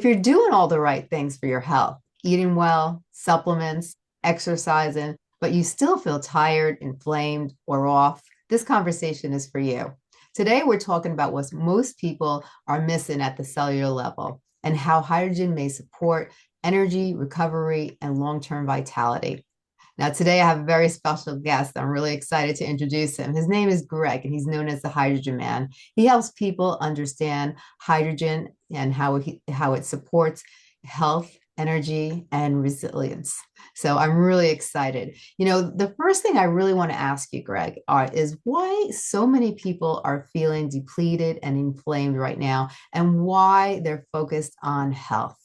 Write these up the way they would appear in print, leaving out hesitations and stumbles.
If you're doing all the right things for your health, eating well, supplements, exercising, but you still feel tired, inflamed, or off, this conversation is for you. Today, we're talking about what most people are missing at the cellular level and how hydrogen may support energy, recovery, and long term vitality. Now, today I have a very special guest. I'm really excited to introduce him. His name is Greg, and he's known as the Hydrogen Man. He helps people understand hydrogen and how it supports health, energy, and resilience. So I'm really excited. The first thing I really want to ask you, Greg, is why so many people are feeling depleted and inflamed right now, and why they're focused on health.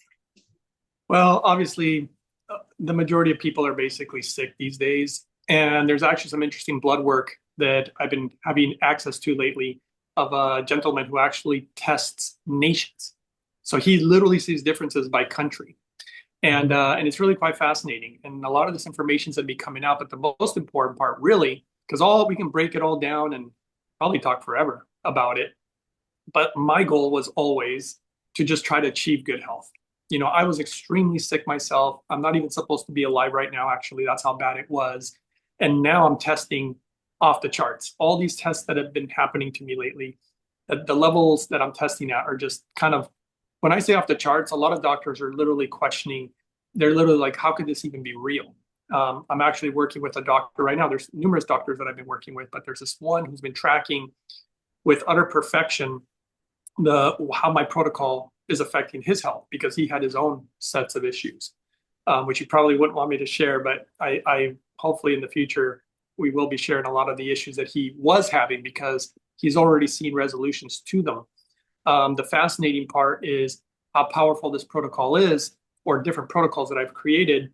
Well, obviously, the majority of people are basically sick these days. And there's actually some interesting blood work that I've been having access to lately of a gentleman who actually tests nations. So he literally sees differences by country. And it's really quite fascinating. And a lot of this information is going to be coming out. But the most important part, really, because all we can break it all down and probably talk forever about it. But my goal was always to just try to achieve good health. I was extremely sick myself. I'm not even supposed to be alive right now, actually. That's how bad it was. And now I'm testing off the charts. All these tests that have been happening to me lately, the levels that I'm testing at are just kind of, when I say off the charts, a lot of doctors are literally questioning. They're literally like, how could this even be real? I'm actually working with a doctor right now. There's numerous doctors that I've been working with, but there's this one who's been tracking with utter perfection how my protocol is affecting his health because he had his own sets of issues, which he probably wouldn't want me to share. But I hopefully in the future, we will be sharing a lot of the issues that he was having because he's already seen resolutions to them. The fascinating part is how powerful this protocol is, or different protocols that I've created,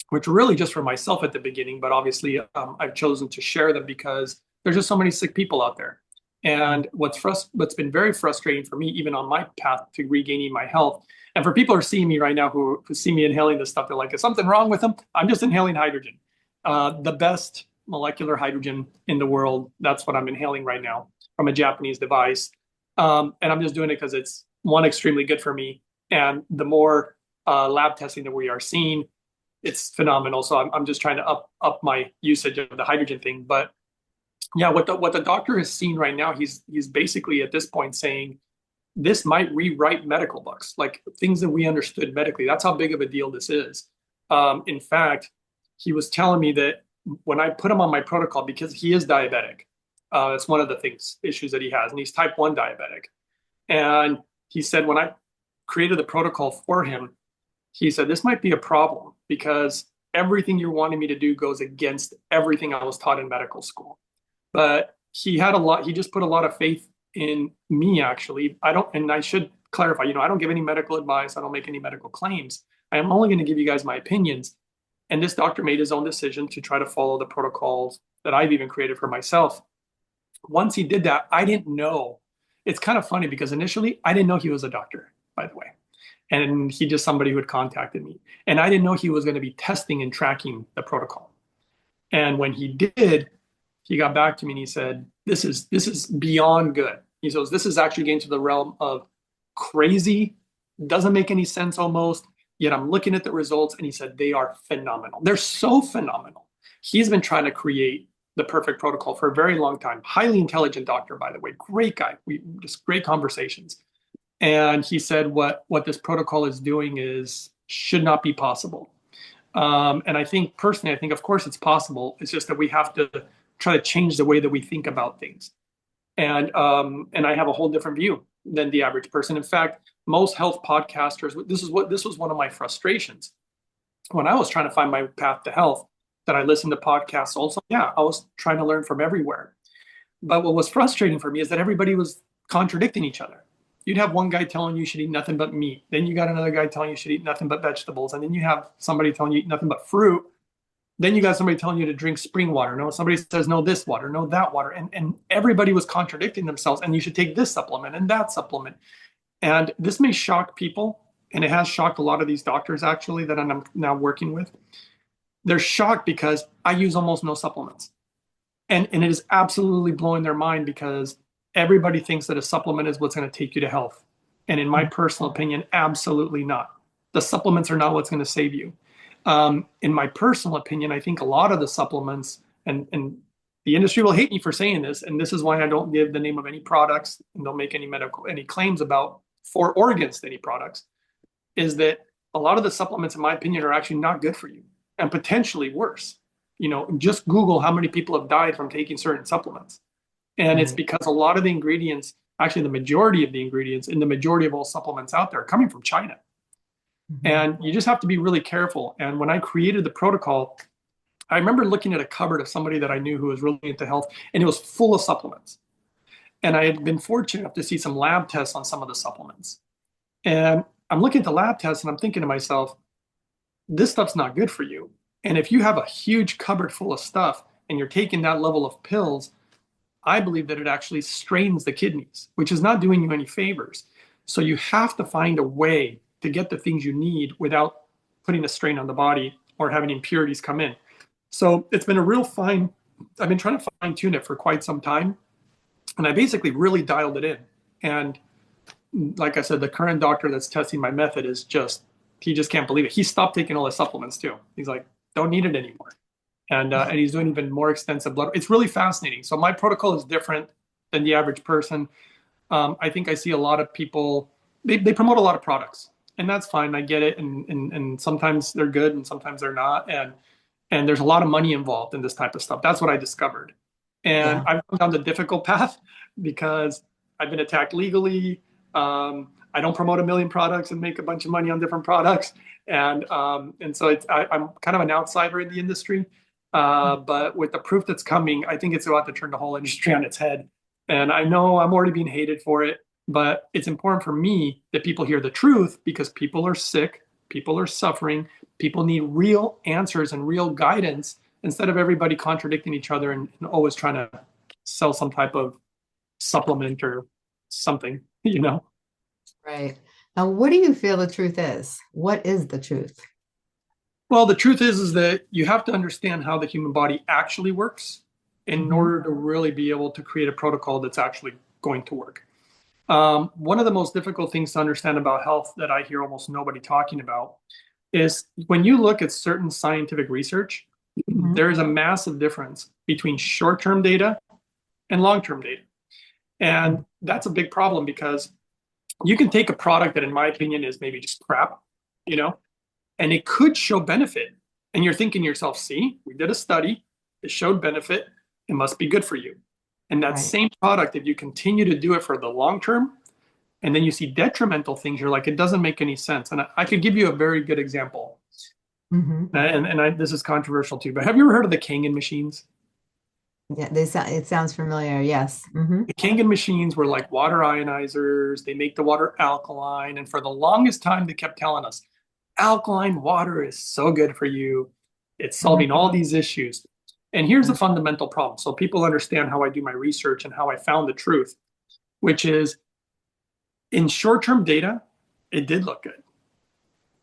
which are really just for myself at the beginning. But obviously, I've chosen to share them because there's just so many sick people out there. And what's been very frustrating for me, even on my path to regaining my health, and for people who are seeing me right now who see me inhaling this stuff, they're like, is something wrong with them? I'm just inhaling hydrogen, the best molecular hydrogen in the world. That's what I'm inhaling right now from a Japanese device. And I'm just doing it because it's, one, extremely good for me. And the more lab testing that we are seeing, it's phenomenal. So I'm just trying to up my usage of the hydrogen thing. But yeah, what the doctor has seen right now, he's basically at this point saying this might rewrite medical books, like things that we understood medically. That's how big of a deal this is. In fact, he was telling me that when I put him on my protocol, because he is diabetic, it's one of the issues that he has, and he's type 1 diabetic. And he said when I created the protocol for him, he said this might be a problem because everything you're wanting me to do goes against everything I was taught in medical school. But he just put a lot of faith in me, actually. And I should clarify, I don't give any medical advice. I don't make any medical claims. I am only going to give you guys my opinions. And this doctor made his own decision to try to follow the protocols that I've even created for myself. Once he did that, I didn't know. It's kind of funny because initially I didn't know he was a doctor, by the way. And he just somebody who had contacted me. And I didn't know he was going to be testing and tracking the protocol. And when he did, he got back to me and he said, this is beyond good. He says, this is actually getting to the realm of crazy, doesn't make any sense almost, yet I'm looking at the results and he said, they are phenomenal. They're so phenomenal. He's been trying to create the perfect protocol for a very long time. Highly intelligent doctor, by the way, great guy. We just great conversations. And he said, what this protocol is doing should not be possible. And I think personally, of course it's possible. It's just that we have to try to change the way that we think about things. And I have a whole different view than the average person. In fact, most health podcasters, this was one of my frustrations when I was trying to find my path to health, that I listened to podcasts also. Yeah, I was trying to learn from everywhere. But what was frustrating for me is that everybody was contradicting each other. You'd have one guy telling you should eat nothing but meat. Then you got another guy telling you should eat nothing but vegetables. And then you have somebody telling you eat nothing but fruit. Then you got somebody telling you to drink spring water. No, somebody says, no, this water, no, that water. And everybody was contradicting themselves. And you should take this supplement and that supplement. And this may shock people. And it has shocked a lot of these doctors, actually, that I'm now working with. They're shocked because I use almost no supplements. And it is absolutely blowing their mind because everybody thinks that a supplement is what's going to take you to health. And in my personal opinion, absolutely not. The supplements are not what's going to save you. In my personal opinion, I think a lot of the supplements, and the industry will hate me for saying this, and this is why I don't give the name of any products and don't make any claims about for or against any products, is that a lot of the supplements, in my opinion, are actually not good for you and potentially worse. Just Google how many people have died from taking certain supplements. And it's Right. because a lot of the ingredients, actually the majority of the ingredients in the majority of all supplements out there are coming from China. Mhm. And you just have to be really careful. And when I created the protocol, I remember looking at a cupboard of somebody that I knew who was really into health, and it was full of supplements. And I had been fortunate enough to see some lab tests on some of the supplements. And I'm looking at the lab tests and I'm thinking to myself, this stuff's not good for you. And if you have a huge cupboard full of stuff and you're taking that level of pills, I believe that it actually strains the kidneys, which is not doing you any favors. So you have to find a way to get the things you need without putting a strain on the body or having impurities come in. So it's been a real fine, I've been trying to fine tune it for quite some time. And I basically really dialed it in. And like I said, the current doctor that's testing my method is he just can't believe it. He stopped taking all his supplements too. He's like, don't need it anymore. And he's doing even more extensive blood. It's really fascinating. So my protocol is different than the average person. I think I see a lot of people, they promote a lot of products, and that's fine. I get it. And sometimes they're good and sometimes they're not. And there's a lot of money involved in this type of stuff. That's what I discovered. And Yeah. I've gone down the difficult path because I've been attacked legally. I don't promote a million products and make a bunch of money on different products. And so I'm kind of an outsider in the industry. But with the proof that's coming, I think it's about to turn the whole industry on its head. And I know I'm already being hated for it, but it's important for me that people hear the truth because people are sick, people are suffering, people need real answers and real guidance instead of everybody contradicting each other and always trying to sell some type of supplement or something, you know? Right. Now, what do you feel the truth is? What is the truth? Well, the truth is that you have to understand how the human body actually works in Hmm. order to really be able to create a protocol that's actually going to work. One of the most difficult things to understand about health that I hear almost nobody talking about is when you look at certain scientific research, Hmm. there is a massive difference between short-term data and long-term data. And that's a big problem because you can take a product that, in my opinion, is maybe just crap, you know, and it could show benefit. And you're thinking to yourself, see, we did a study, it showed benefit, it must be good for you. And that Right. same product, if you continue to do it for the long term, and then you see detrimental things, you're like, it doesn't make any sense. And I could give you a very good example. Hmm. This is controversial too, but have you ever heard of the Kangen machines? Yeah, it sounds familiar. Yes. Hmm. The Kangen machines were like water ionizers. They make the water alkaline. And for the longest time, they kept telling us alkaline water is so good for you. It's Hmm. solving all these issues. And here's the fundamental problem. So people understand how I do my research and how I found the truth, which is in short term data, it did look good.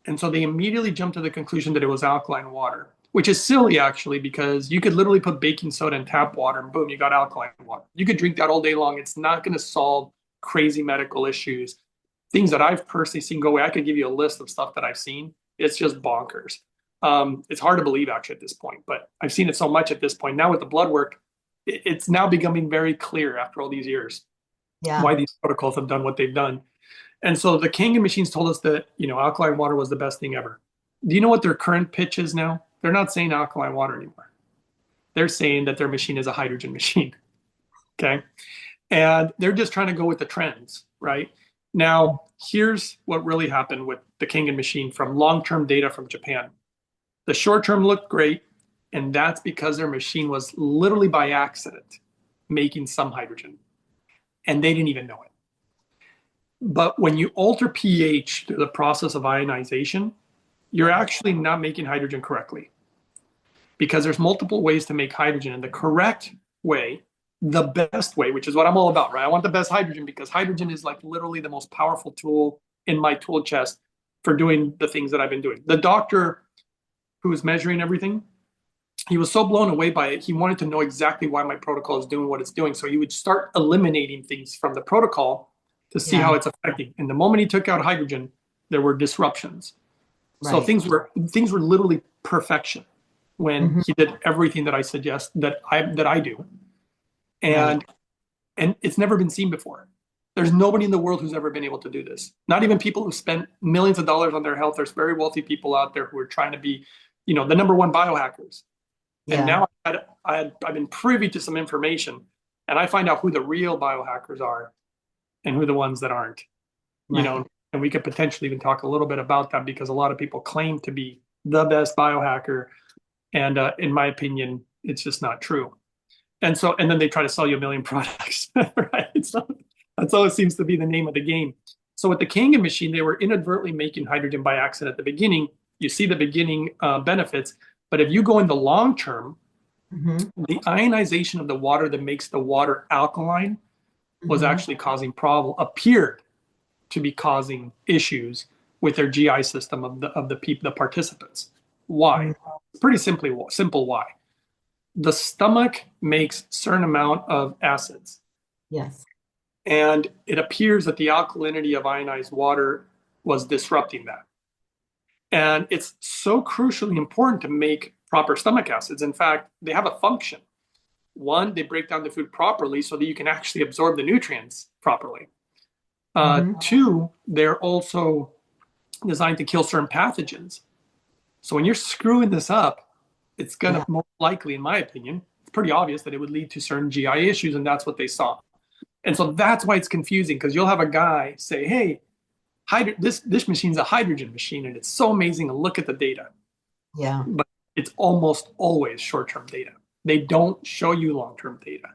And so they immediately jumped to the conclusion that it was alkaline water, which is silly actually, because you could literally put baking soda in tap water and boom, you got alkaline water. You could drink that all day long. It's not going to solve crazy medical issues. Things that I've personally seen go away. I could give you a list of stuff that I've seen. It's just bonkers. It's hard to believe actually at this point, but I've seen it so much at this point. Now with the blood work, it's now becoming very clear after all these years Yeah. why these protocols have done what they've done. And so the Kangen machines told us that, alkaline water was the best thing ever. Do you know what their current pitch is now? They're not saying alkaline water anymore. They're saying that their machine is a hydrogen machine. Okay. And they're just trying to go with the trends, right? Now, here's what really happened with the Kangen machine from long term data from Japan. The short term looked great, and that's because their machine was literally by accident making some hydrogen, and they didn't even know it. But when you alter pH through the process of ionization, you're actually not making hydrogen correctly because there's multiple ways to make hydrogen. And the correct way, the best way, which is what I'm all about, right? I want the best hydrogen because hydrogen is like literally the most powerful tool in my tool chest for doing the things that I've been doing. The doctor who was measuring everything, he was so blown away by it. He wanted to know exactly why my protocol is doing what it's doing. So he would start eliminating things from the protocol to see how Yeah. it's affecting. And the moment he took out hydrogen, there were disruptions. So Right. things were literally perfection when Hmm. he did everything that I suggest that I do. Right. And it's never been seen before. There's nobody in the world who's ever been able to do this. Not even people who spent millions of dollars on their health. There's very wealthy people out there who are trying to be, the number one biohackers. And Yeah. now I've been privy to some information, and I find out who the real biohackers are and who the ones that aren't. You Right. know, and we could potentially even talk a little bit about that because a lot of people claim to be the best biohacker, and in my opinion, it's just not true. And then they try to sell you a million products, right? So that's always seems to be the name of the game. So with the Kangen machine, they were inadvertently making hydrogen by accident at the beginning. You see the beginning benefits, but if you go in the long term, Hmm. the ionization of the water that makes the water alkaline was Hmm. actually appeared to be causing issues with their GI system of the participants. Why? Pretty simple why. The stomach makes certain amount of acids, Yes. and it appears that the alkalinity of ionized water was disrupting that. And it's so crucially important to make proper stomach acids. In fact, they have a function. One, they break down the food properly so that you can actually absorb the nutrients properly. Hmm. Two, they're also designed to kill certain pathogens. So when you're screwing this up, it's going to Yeah. most likely, in my opinion, it's pretty obvious that it would lead to certain GI issues, and that's what they saw. And so that's why it's confusing because you'll have a guy say, "Hey, this machine's a hydrogen machine, and it's so amazing. And look at the data." Yeah. But it's almost always short-term data. They don't show you long-term data.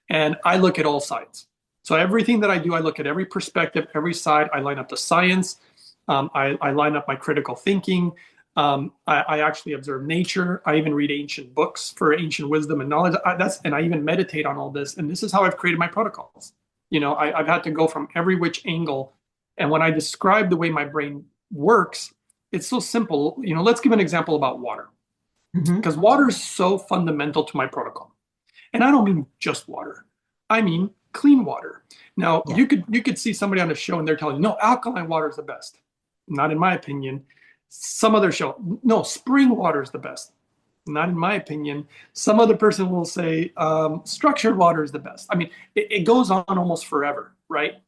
And I look at all sides. So everything that I do, I look at every perspective, every side. I line up the science. I line up my critical thinking. I actually observe nature. I even read ancient books for ancient wisdom and knowledge. And I even meditate on all this. And this is how I've created my protocols. I've had to go from every which angle. And when I describe the way my brain works, it's so simple. Let's give an example about water, Hmm. because water is so fundamental to my protocol. And I don't mean just water. I mean clean water. Now, Yeah. you could see somebody on a show and they're telling you, no, alkaline water is the best. Not in my opinion. Some other show, no, spring water is the best. Not in my opinion. Some other person will say structured water is the best. I mean, it goes on almost forever, right?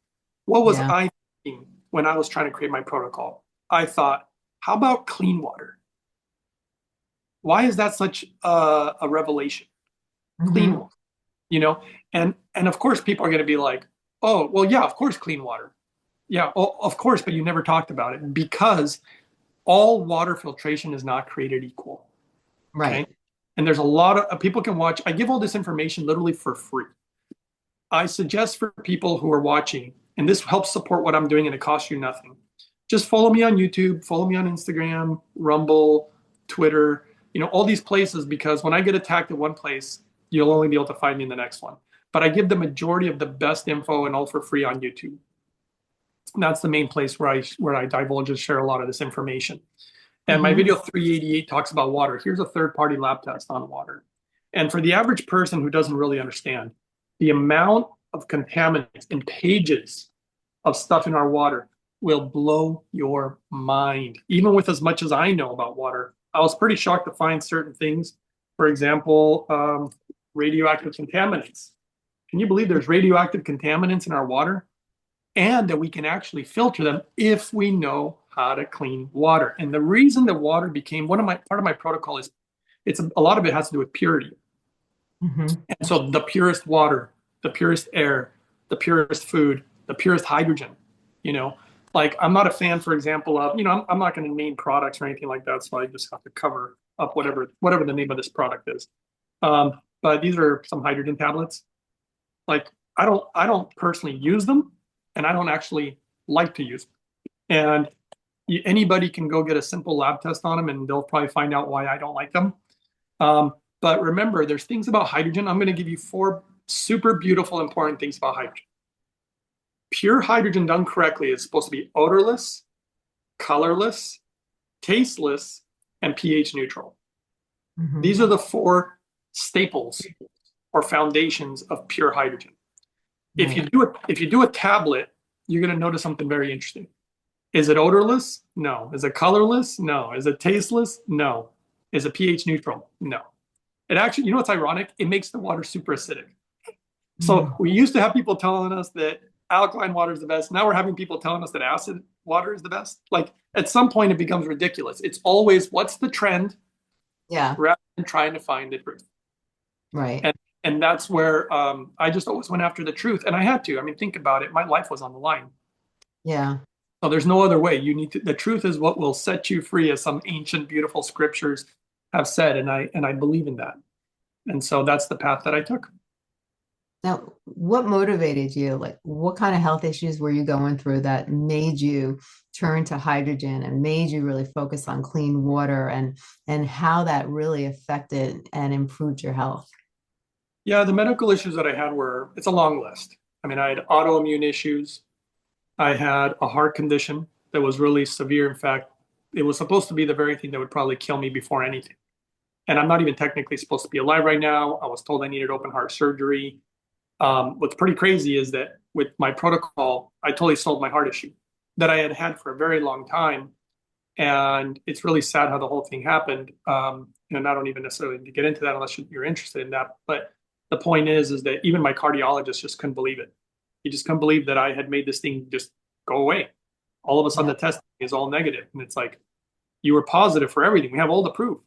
What was Yeah. I thinking when I was trying to create my protocol? I thought, how about clean water? Why is that such a revelation? Clean Hmm. water, you know? And of course, people are going to be like, oh, well, yeah, of course, clean water. Yeah, oh, of course, but you never talked about it because all water filtration is not created equal. Okay. Right. And there's a lot of people can watch. I give all this information literally for free. I suggest for people who are watching, and this helps support what I'm doing and it costs you nothing. Just follow me on YouTube, follow me on Instagram, Rumble, Twitter, all these places, because when I get attacked at one place, you'll only be able to find me in the next one. But I give the majority of the best info and all for free on YouTube. And that's the main place where I divulge and share a lot of this information. And my Hmm. video 388 talks about water. Here's a third-party lab test on water. And for the average person who doesn't really understand, the amount of contaminants and pages of stuff in our water will blow your mind. Even with as much as I know about water, I was pretty shocked to find certain things. For example, radioactive contaminants. Can you believe there's radioactive contaminants in our water? And that we can actually filter them if we know how to clean water. And the reason that water became part of my protocol is it's a lot of it has to do with purity. Hmm. And so the purest water, the purest air, the purest food, the purest hydrogen, you know, like I'm not a fan, for example, of, I'm not going to name products or anything like that. So I just have to cover up whatever the name of this product is. But these are some hydrogen tablets. Like I don't personally use them, and I don't actually like to use them. And anybody can go get a simple lab test on them, and they'll probably find out why I don't like them. But remember, there's things about hydrogen. I'm going to give you four super beautiful, important things about hydrogen. Pure hydrogen done correctly is supposed to be odorless, colorless, tasteless, and pH neutral. Hmm. These are the four staples or foundations of pure hydrogen. If you Right. do it, if you do a tablet you're going to notice something very interesting. Is it odorless? No. Is it colorless? No. Is it tasteless? No. Is it pH neutral? No. It actually, you know what's ironic? It makes the water super acidic. So Mm. we used to have people telling us that alkaline water is the best. Now we're having people telling us that acid water is the best. Like at some point, it becomes ridiculous. It's always what's the trend Yeah, rather than trying to find the truth. right. And and that's where I just always went after the truth, and I had to. I mean, think about it. My life was on the line. Yeah. So there's no other way. You need to. The truth is what will set you free, as some ancient, beautiful scriptures have said, and I believe in that. And so that's the path that I took. Now, what motivated you? Like, what kind of health issues were you going through that made you turn to hydrogen and made you really focus on clean water and how that really affected and improved your health? Yeah, the medical issues that I had were, it's a long list. I mean, I had autoimmune issues. I had a heart condition that was really severe. In fact, it was supposed to be the very thing that would probably kill me before anything. And I'm not even technically supposed to be alive right now. I was told I needed open heart surgery. What's pretty crazy is that with my protocol, I totally solved my heart issue that I had had for a very long time. And it's really sad how the whole thing happened. And I don't even necessarily need to get into that unless you're interested in that. But the point is that even my cardiologist just couldn't believe it. He just couldn't believe that I had made this thing just go away. All of a sudden, Yeah. the testing is all negative, and it's like you were positive for everything. We have all the proof,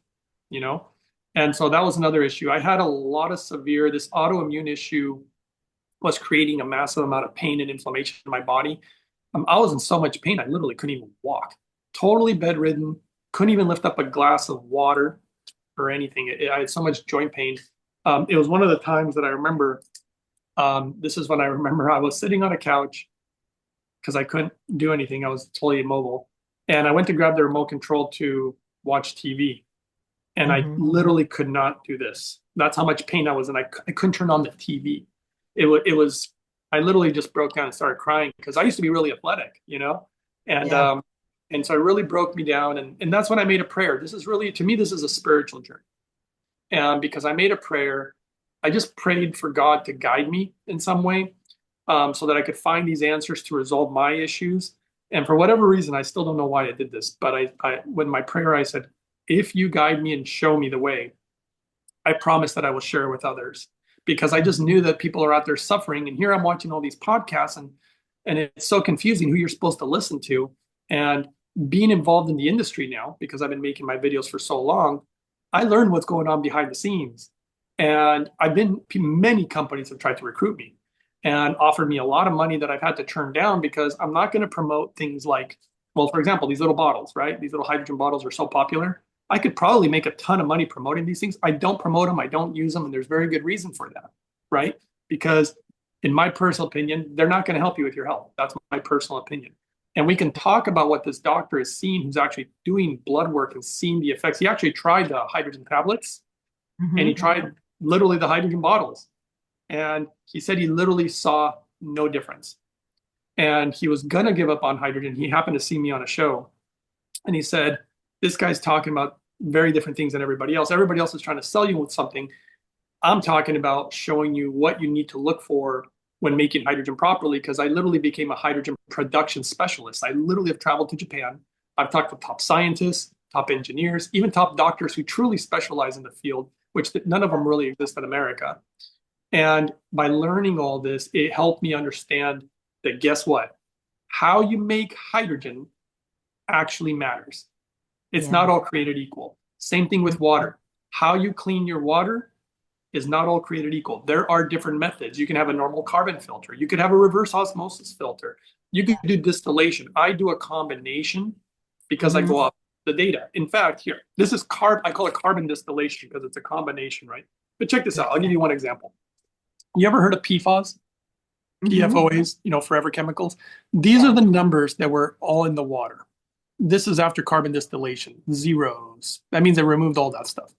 you know. And so that was another issue. I had a lot of severe. This autoimmune issue was creating a massive amount of pain and inflammation in my body. I was in so much pain, I literally couldn't even walk. Totally bedridden, couldn't even lift up a glass of water or anything. I had so much joint pain. It was one of the times that I remember. This is when I remember I was sitting on a couch because I couldn't do anything. I was totally immobile. And I went to grab the remote control to watch TV. And I Hmm. literally could not do this. That's how much pain I was in. I couldn't turn on the TV. It was, I literally just broke down and started crying because I used to be really athletic, you know? And Yeah. um, and so it really broke me down. And that's when I made a prayer. This is really, to me, this is a spiritual journey. And because I made a prayer, I just prayed for God to guide me in some way, so that I could find these answers to resolve my issues. And for whatever reason, I still don't know why I did this, but when my prayer, I said, if you guide me and show me the way, I promise that I will share it with others, because I just knew that people are out there suffering. And here I'm watching all these podcasts, and it's so confusing who you're supposed to listen to. And being involved in the industry now, because I've been making my videos for so long, I learned what's going on behind the scenes. And many companies have tried to recruit me and offered me a lot of money that I've had to turn down because I'm not going to promote things like, well, for example, these little bottles, right? These little hydrogen bottles are so popular. I could probably make a ton of money promoting these things. I don't promote them, I don't use them, and there's very good reason for that, right? Because in my personal opinion, they're not going to help you with your health. That's my personal opinion. And we can talk about what this doctor has seen who's actually doing blood work and seeing the effects. He actually tried the hydrogen tablets and he Hmm. tried literally the hydrogen bottles. And he said he literally saw no difference. And he was going to give up on hydrogen. He happened to see me on a show and he said, this guy's talking about very different things than everybody else. Everybody else is trying to sell you with something. I'm talking about showing you what you need to look for when making hydrogen properly, because I literally became a hydrogen production specialist. I literally have traveled to Japan. I've talked to top scientists, top engineers, even top doctors who truly specialize in the field, which none of them really exist in America. And by learning all this, it helped me understand that guess what? How you make hydrogen actually matters. It's Yeah. not all created equal. Same thing with water. How you clean your water is not all created equal. There are different methods. You can have a normal carbon filter. You could have a reverse osmosis filter. You could do distillation. I do a combination because I Hmm. go off the data. In fact, here, this is I call it carbon distillation because it's a combination, right? But check this out. I'll give you one example. You ever heard of PFAS? Hmm. PFOAs, forever chemicals. These are Yeah. the numbers that were all in the water. This is after carbon distillation, zeros. That means they removed all that stuff.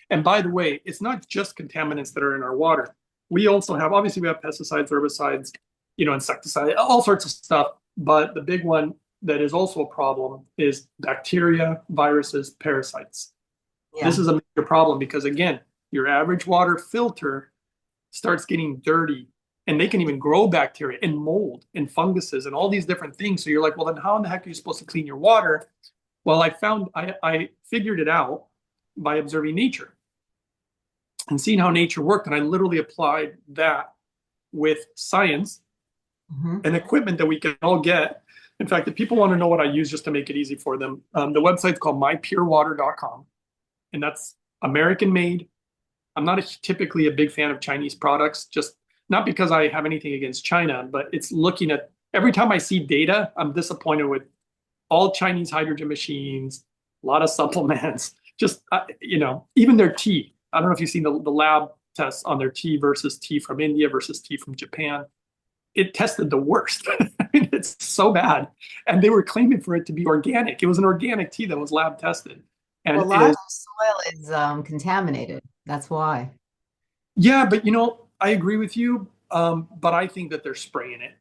And by the way, it's not just contaminants that are in our water. We also have, obviously, we have pesticides, herbicides, insecticides, all sorts of stuff. But the big one that is also a problem is bacteria, viruses, parasites. This Yeah. is a major problem because, again, your average water filter starts getting dirty and they can even grow bacteria and mold and funguses and all these different things. So you're like, well, then how in the heck are you supposed to clean your water? Well, I figured it out by observing nature and seeing how nature worked. And I literally applied that with science Hmm. and equipment that we can all get. In fact, if people want to know what I use just to make it easy for them, the website's called mypurewater.com, and that's American made. I'm not typically a big fan of Chinese products, just not because I have anything against China, but it's looking at every time I see data, I'm disappointed with all Chinese hydrogen machines, a lot of supplements, just, even their tea. I don't know if you've seen the lab tests on their tea versus tea from India versus tea from Japan. It tested the worst. I mean, it's so bad. And they were claiming for it to be organic. It was an organic tea that was lab tested. Well, And a it lot of is, the soil is contaminated. That's why. yeah, but I agree with you. But I think that they're spraying it.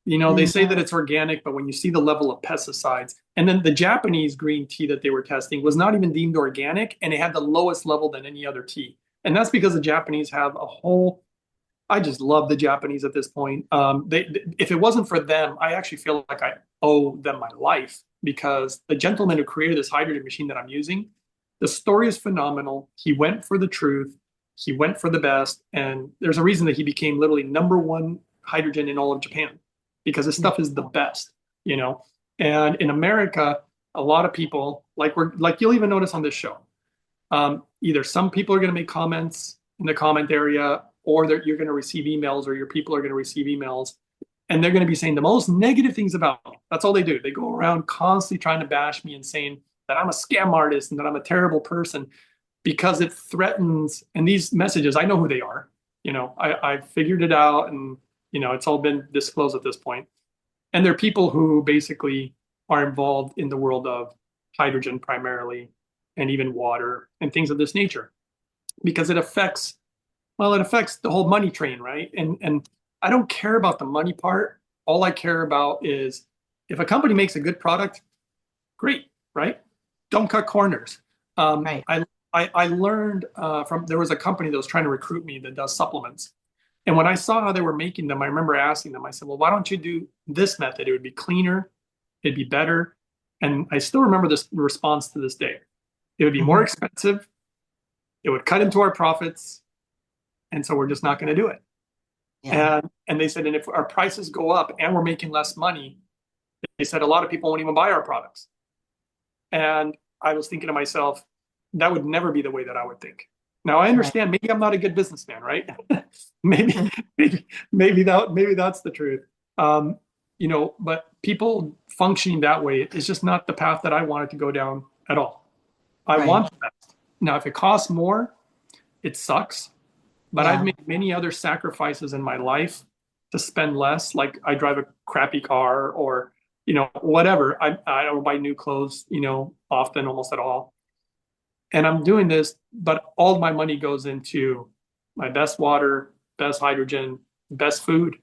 They Mm. say that it's organic, but when you see the level of pesticides, and then the Japanese green tea that they were testing was not even deemed organic, and it had the lowest level than any other tea. And that's because the Japanese have a whole, I just love the Japanese at this point. If it wasn't for them, I actually feel like I owe them my life because the gentleman who created this hydrogen machine that I'm using, the story is phenomenal. He went for the truth, he went for the best, and there's a reason that he became literally number one hydrogen in all of Japan because his stuff is the best, you know. And in America, a lot of people like you'll even notice on this show. Either some people are going to make comments in the comment area, or you're going to receive emails, or your people are going to receive emails, and they're going to be saying the most negative things about me. That's all they do. They go around constantly trying to bash me and saying that I'm a scam artist and that I'm a terrible person because it threatens. And these messages, I know who they are. I figured it out, and it's all been disclosed at this point. And they're people who basically are involved in the world of hydrogen primarily, and even water and things of this nature, because it affects the whole money train, right? And I don't care about the money part. All I care about is if a company makes a good product, great, right? Don't cut corners. Right. I learned from there was a company that was trying to recruit me that does supplements. And when I saw how they were making them, I remember asking them, I said, well, why don't you do this method? It would be cleaner, it'd be better. And I still remember this response to this day. It would be more Hmm. expensive, it would cut into our profits, and so we're just not going to do it. Yeah. And they said, and if our prices go up and we're making less money, they said a lot of people won't even buy our products. And I was thinking to myself, that would never be the way that I would think. Now I Right. understand maybe I'm not a good businessman, right? maybe, maybe that's the truth. But people functioning that way is just not the path that I wanted to go down at all. I Right. want the best. Now, if it costs more, it sucks. But I've Yeah. made many other sacrifices in my life to spend less. Like I drive a crappy car, or whatever. I don't buy new clothes, often, almost at all. And I'm doing this, but all my money goes into my best water, best hydrogen, best food,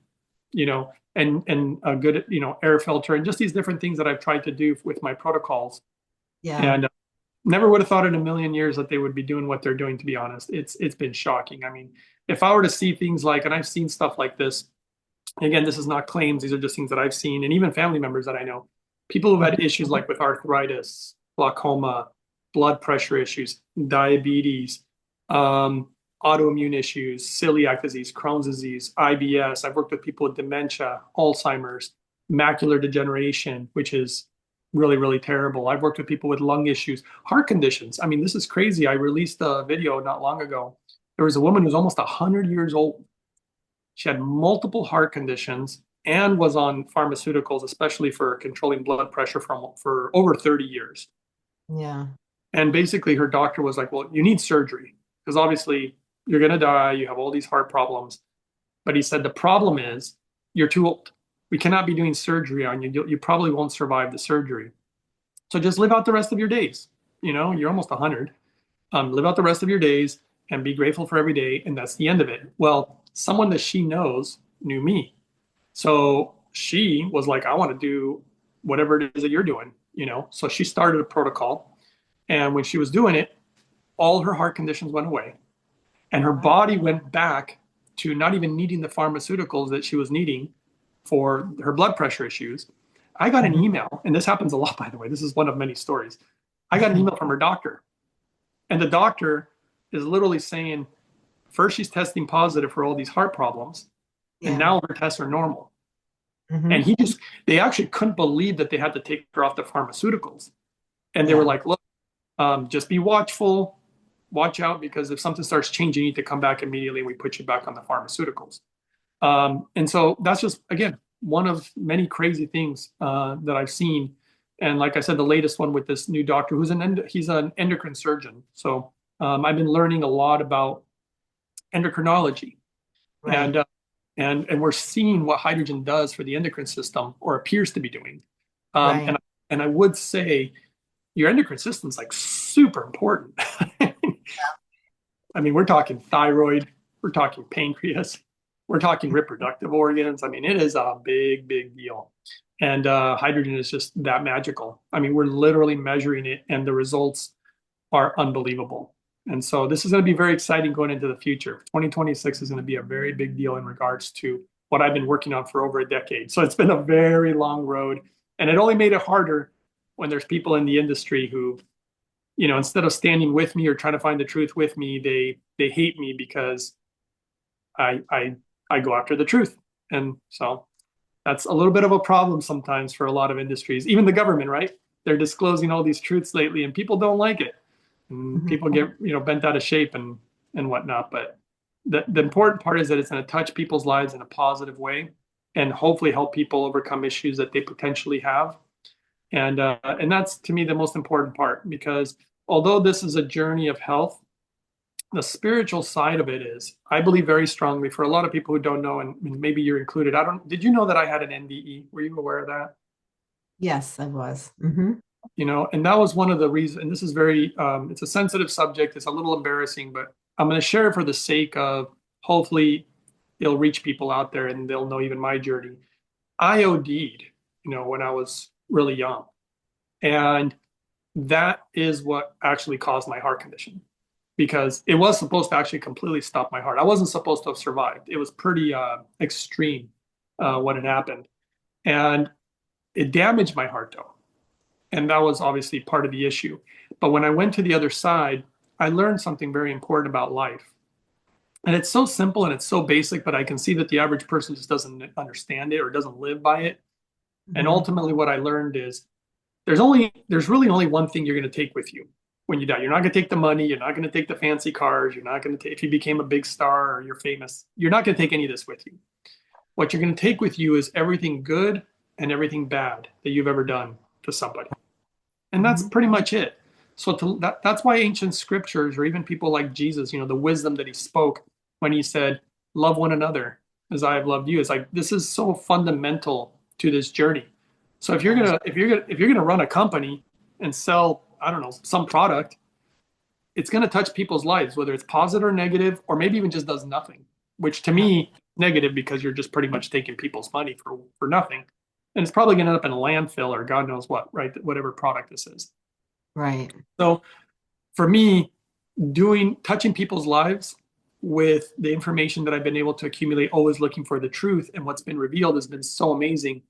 and a good, air filter, and just these different things that I've tried to do with my protocols. Yeah. And never would have thought in a million years that they would be doing what they're doing, to be honest. It's been shocking. I mean, if I were to see things like, and I've seen stuff like this, again, this is not claims, these are just things that I've seen, and even family members that I know, people who've had issues like with arthritis, glaucoma, blood pressure issues, diabetes, um, autoimmune issues, celiac disease, Crohn's disease, IBS. I've worked with people with dementia, Alzheimer's, macular degeneration, which is really, really terrible. I've worked with people with lung issues, heart conditions. I mean, this is crazy. I released a video not long ago. There was a woman who's almost 100 years old. She had multiple heart conditions and was on pharmaceuticals, especially for controlling blood pressure for over 30 years. Yeah. And basically, her doctor was like, well, you need surgery because obviously you're going to die. You have all these heart problems. But he said, the problem is you're too old. We cannot be doing surgery on you. You probably won't survive the surgery. So just live out the rest of your days. You're almost 100. Live out the rest of your days and be grateful for every day. And that's the end of it. Well, someone that she knows knew me. So she was like, I want to do whatever it is that you're doing, So she started a protocol. And when she was doing it, all her heart conditions went away and her body went back to not even needing the pharmaceuticals that she was needing for her blood pressure issues. I got an Mhm. email, and this happens a lot, by the way. This is one of many stories. I got an email from her doctor, and the doctor is literally saying, first she's testing positive for all these heart problems, and Yeah. now her tests are normal. And Hmm. they actually couldn't believe that they had to take her off the pharmaceuticals. And they were Yeah. like, look, just be watchful, watch out, because if something starts changing, you need to come back immediately and we put you back on the pharmaceuticals. And so that's just, again, one of many crazy things that I've seen. And like I said, the latest one with this new doctor he's an endocrine surgeon. So I've been learning a lot about endocrinology Right. and and we're seeing what hydrogen does for the endocrine system, or appears to be doing. Um, Right. and and I would say your endocrine system is like super important. I mean, we're talking thyroid, we're talking pancreas, we're talking reproductive organs. I mean, it is a big, big deal. And hydrogen is just that magical. I mean, we're literally measuring it, and the results are unbelievable. And so this is going to be very exciting going into the future. 2026 is going to be a very big deal in regards to what I've been working on for over a decade. So it's been a very long road, and it only made it harder when there's people in the industry who, instead of standing with me or trying to find the truth with me, they hate me because I go after the truth. And so that's a little bit of a problem sometimes for a lot of industries, even the government, right? They're disclosing all these truths lately, and people don't like it. And Mhm. people get, bent out of shape and whatnot. But the important part is that it's going to touch people's lives in a positive way, and hopefully help people overcome issues that they potentially have. And that's, to me, the most important part, because although this is a journey of health, the spiritual side of it is, I believe very strongly, for a lot of people who don't know, and maybe you're included. Did you know that I had an NDE? Were you aware of that? Yes, I was. Hmm. And that was one of the reasons. And this is it's a sensitive subject. It's a little embarrassing, but I'm going to share it for the sake of, hopefully it'll reach people out there and they'll know even my journey. I OD'd, when I was really young. And that is what actually caused my heart condition, because it was supposed to actually completely stop my heart. I wasn't supposed to have survived. It was pretty extreme what had happened. And it damaged my heart, though. And that was obviously part of the issue. But when I went to the other side, I learned something very important about life. And it's so simple and it's so basic, but I can see that the average person just doesn't understand it or doesn't live by it. And Hmm. ultimately, what I learned is there's really only one thing you're going to take with you when you die. You're not going to take the money. You're not going to take the fancy cars. You're not going to take, if you became a big star or you're famous, you're not going to take any of this with you. What you're going to take with you is everything good and everything bad that you've ever done to somebody. And that's Hmm. pretty much it. So that's why ancient scriptures, or even people like Jesus, the wisdom that he spoke when he said, "Love one another as I have loved you," is like, this is so fundamental to this journey. So Yes. if you're gonna run a company and sell, I don't know, some product, it's gonna touch people's lives, whether it's positive or negative, or maybe even just does nothing. Which to me, negative, because you're just pretty much taking people's money for nothing, and it's probably gonna end up in a landfill or God knows what, right? Whatever product this is. Right. So for me, touching people's lives with the information that I've been able to accumulate, always looking for the truth, and what's been revealed has been so amazing.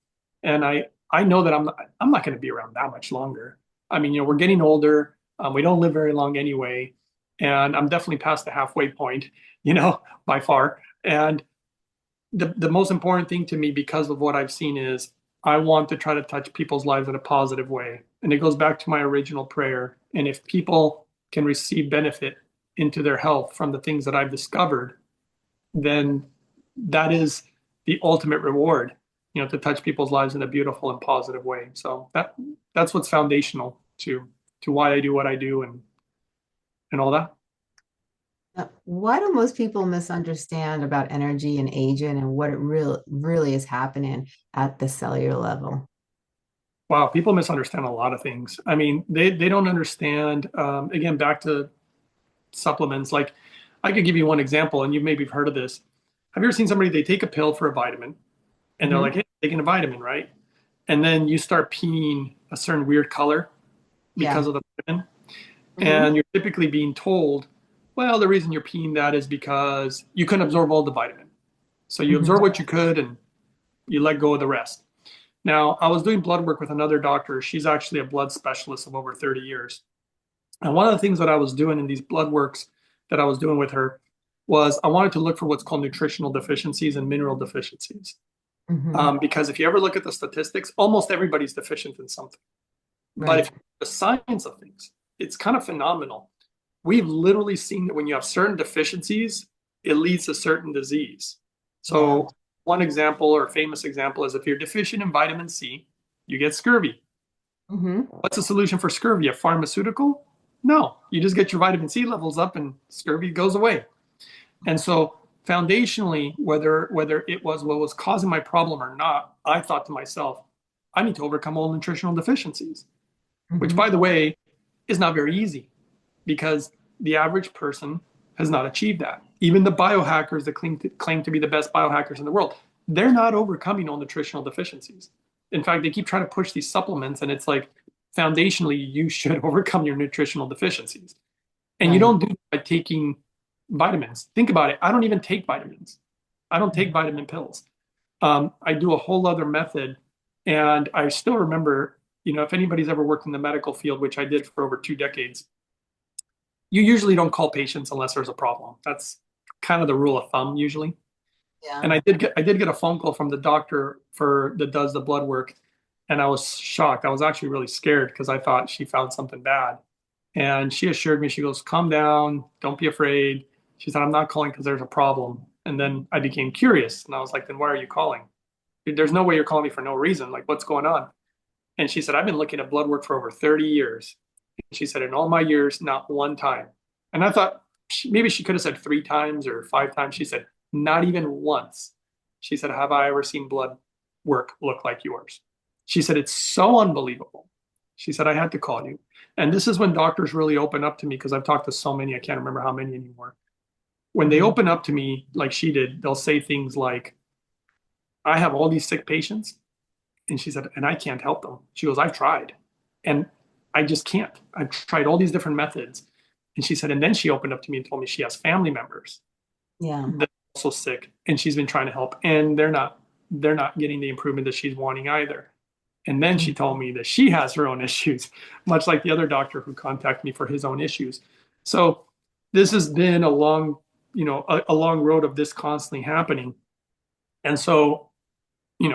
And I know that I'm not going to be around that much longer. I mean, we're getting older. We don't live very long anyway, and I'm definitely past the halfway point, by far. And the most important thing to me, because of what I've seen, is I want to try to touch people's lives in a positive way. And it goes back to my original prayer. And if people can receive benefit into their health from the things that I've discovered, then that is the ultimate reward, to touch people's lives in a beautiful and positive way. So that's what's foundational to why I do what I do, and all that. Why do most people misunderstand about energy and aging and what it really is happening at the cellular level? Wow, people misunderstand a lot of things. I mean, they don't understand. Again, back to supplements. Like, I could give you one example, and you maybe have heard of this. Have you ever seen somebody, they take a pill for a vitamin, and they're Hmm. like, "Hey, taking a vitamin, right?" And then you start peeing a certain weird color because Yeah. of the vitamin, Hmm. and you're typically being told, well, the reason you're peeing that is because you couldn't absorb all the vitamin. So you Hmm. absorb what you could and you let go of the rest. Now, I was doing blood work with another doctor. She's actually a blood specialist of over 30 years. And one of the things that I was doing in these blood works that I was doing with her was I wanted to look for what's called nutritional deficiencies and mineral deficiencies. Hmm. Because if you ever look at the statistics, almost everybody's deficient in something. But if Right. the science of things, it's kind of phenomenal. We've literally seen that when you have certain deficiencies, it leads to certain disease. Yeah. So one example or famous example is if you're deficient in vitamin C, you get scurvy. Hmm. What's the solution for scurvy? A pharmaceutical? No, you just get your vitamin C levels up and scurvy goes away. And so foundationally, whether it was what was causing my problem or not, I thought to myself, I need to overcome all nutritional deficiencies, which by Hmm. the way is not very easy because the average person has not achieved that. Even the biohackers that claim to be the best biohackers in the world, they're not overcoming all nutritional deficiencies. In fact, they keep trying to push these supplements, and it's like foundationally, you should overcome your nutritional deficiencies. And you Right. don't do it by taking vitamins. Think about it. I don't even take vitamins. I don't take Mhm. vitamin pills. I do a whole other method. And I still remember, if anybody's ever worked in the medical field, which I did for over 2 decades, you usually don't call patients unless there's a problem. That's kind of the rule of thumb usually. Yeah. And I did get a phone call from the doctor for that does the blood work, and I was shocked. I was actually really scared because I thought she found something bad. And she assured me, she goes, calm down, don't be afraid. She said, I'm not calling because there's a problem. And then I became curious and I was like, then why are you calling? There's no way you're calling me for no reason. Like, what's going on? And she said, I've been looking at blood work for over 30 years. She said, in all my years, not one time. And I thought maybe she could have said 3 times or 5 times. She said, not even once. She said, have I ever seen blood work look like yours? She said, it's so unbelievable. She said, I had to call you. And this is when doctors really open up to me because I've talked to so many, I can't remember how many anymore. When they Hmm. open up to me like she did, they'll say things like, I have all these sick patients. And she said, and I can't help them. She goes, I've tried and I just can't. I've tried all these different methods. And she said, and then she opened up to me and told me she has family members Yeah. that are also sick and she's been trying to help and they're not getting the improvement that she's wanting either. And then she told me that she has her own issues, much like the other doctor who contacted me for his own issues. So this has been a long road of this constantly happening. And so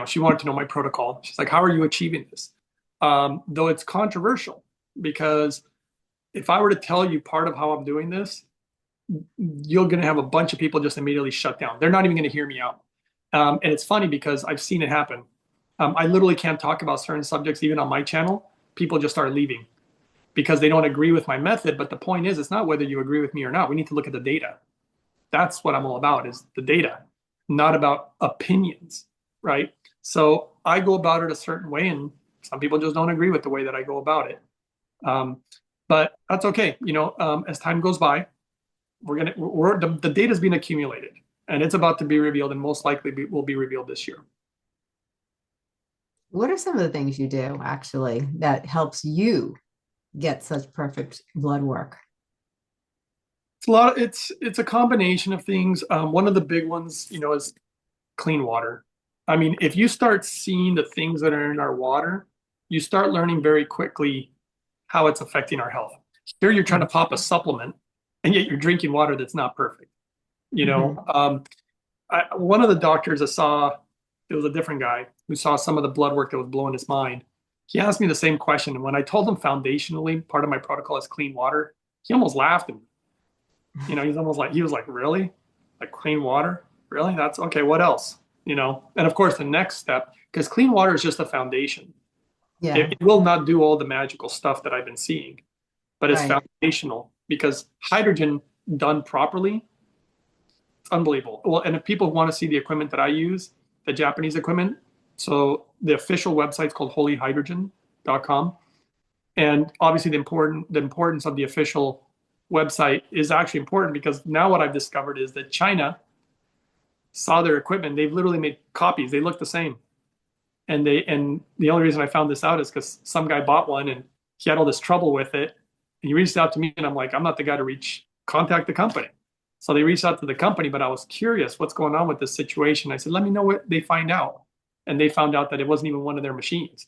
she wanted to know my protocol. She's like, how are you achieving this? Though it's controversial because if I were to tell you part of how I'm doing this, you're going to have a bunch of people just immediately shut down. They're not even going to hear me out. And it's funny because I've seen it happen. I literally can't talk about certain subjects, even on my channel. People just start leaving because they don't agree with my method. But the point is, it's not whether you agree with me or not. We need to look at the data. That's what I'm all about is the data, not about opinions, right? So I go about it a certain way, and some people just don't agree with the way that I go about it. Um, but that's okay. As time goes by, the data is being accumulated, and it's about to be revealed, and most likely will be revealed this year. What are some of the things you do actually that helps you get such perfect blood work? It's a combination of things. One of the big ones, is clean water. I mean, if you start seeing the things that are in our water, you start learning very quickly how it's affecting our health. Here you're trying to pop a supplement, and yet you're drinking water that's not perfect. You Mm-hmm. know, one of the doctors I saw, it was a different guy who saw some of the blood work that was blowing his mind. He asked me the same question, and when I told him foundationally, part of my protocol is clean water, he almost laughed at me. He was like, really? Like clean water? Really? That's okay. What else? And of course, the next step, because clean water is just a foundation. It, Yeah. it will not do all the magical stuff that I've been seeing, but it's Right. foundational because hydrogen done properly, it's unbelievable. Well, and if people want to see the equipment that I use, the Japanese equipment, so the official website is called holyhydrogen.com. And obviously the importance of the official website is actually important because now what I've discovered is that China saw their equipment. They've literally made copies. They look the same. And the only reason I found this out is because some guy bought one and he had all this trouble with it. And he reached out to me and I'm like, I'm not the guy to reach contact the company. So they reached out to the company, but I was curious what's going on with this situation. I said, let me know what they find out. And they found out that it wasn't even one of their machines.